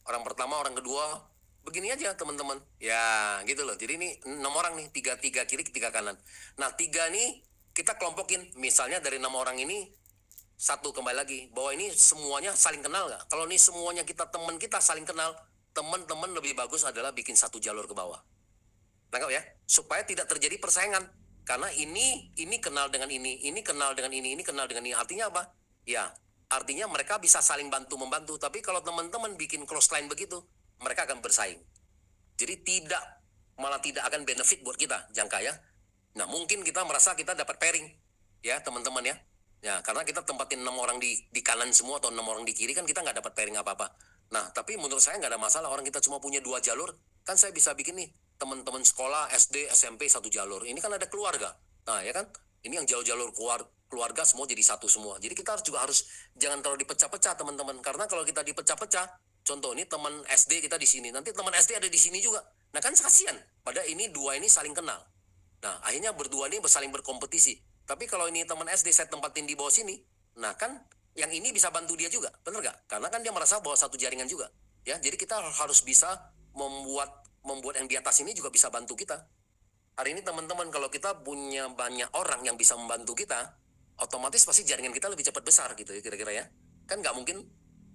orang pertama, orang kedua, begini aja teman-teman. Ya, gitu loh. Jadi ini 6 orang nih, 3 kiri, 3 kanan. Nah, 3 nih kita kelompokin. Misalnya dari 6 orang ini, satu kembali lagi, bahwa ini semuanya saling kenal nggak? Kalau ini semuanya teman kita saling kenal, teman-teman lebih bagus adalah bikin satu jalur ke bawah. Nangkap ya? Supaya tidak terjadi persaingan. Karena ini kenal dengan ini kenal dengan ini kenal dengan ini. Artinya apa? Ya, artinya mereka bisa saling bantu-membantu. Tapi kalau teman-teman bikin close line begitu, mereka akan bersaing. Jadi malah tidak akan benefit buat kita, jangka ya. Nah, mungkin kita merasa kita dapat pairing, ya teman-teman ya. Ya, karena kita tempatin 6 orang di kanan semua atau 6 orang di kiri kan kita nggak dapat pairing apa-apa. Nah, tapi menurut saya nggak ada masalah orang kita cuma punya 2 jalur. Kan saya bisa bikin nih teman-teman sekolah SD, SMP 1 jalur. Ini kan ada keluarga. Nah, ya kan? Ini yang jalur keluarga semua jadi satu semua. Jadi kita juga harus jangan terlalu dipecah-pecah teman-teman. Karena kalau kita dipecah-pecah, contoh ini teman SD kita di sini, nanti teman SD ada di sini juga. Nah kan kasihan. Pada ini 2 ini saling kenal. Nah akhirnya berdua ini saling berkompetisi. Tapi kalau ini teman SD saya tempatin di bawah sini, nah kan yang ini bisa bantu dia juga, bener gak? Karena kan dia merasa bahwa satu jaringan juga. Ya, jadi kita harus bisa membuat yang di atas ini juga bisa bantu kita. Hari ini teman-teman kalau kita punya banyak orang yang bisa membantu kita, otomatis pasti jaringan kita lebih cepat besar gitu ya kira-kira ya. Kan nggak mungkin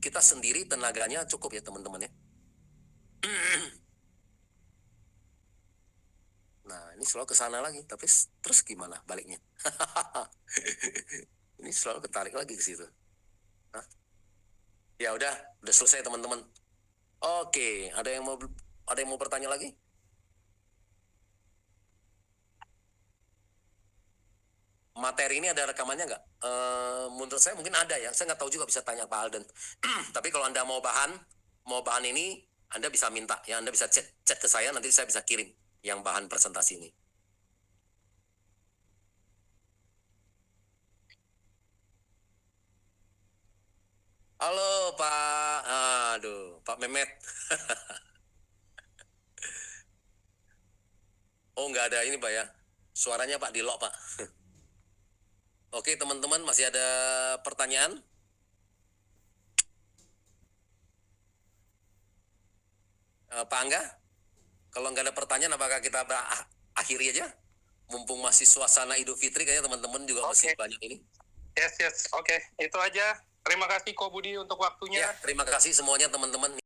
kita sendiri tenaganya cukup ya teman-teman ya. Nah ini selalu ke sana lagi, tapi terus gimana baliknya? Ini selalu ketarik lagi ke situ. Hah? Ya udah selesai teman-teman. Oke, ada yang mau bertanya lagi? Materi ini ada rekamannya nggak? Menurut saya mungkin ada ya. Saya nggak tahu juga, bisa tanya Pak Alden. Tapi kalau Anda mau bahan ini, Anda bisa minta ya. Anda bisa chat ke saya, nanti saya bisa kirim yang bahan presentasi ini. Halo Pak, aduh Pak Mehmet. Oh nggak ada ini Pak ya. Suaranya Pak di lock Pak. Oke teman-teman, masih ada pertanyaan? Pak Angga, kalau nggak ada pertanyaan, apakah kita akhiri aja? Mumpung masih suasana Idul Fitri, kayaknya teman-teman juga masih banyak ini. Yes, oke. Itu aja. Terima kasih Ko Budi untuk waktunya. Ya, terima kasih semuanya teman-teman.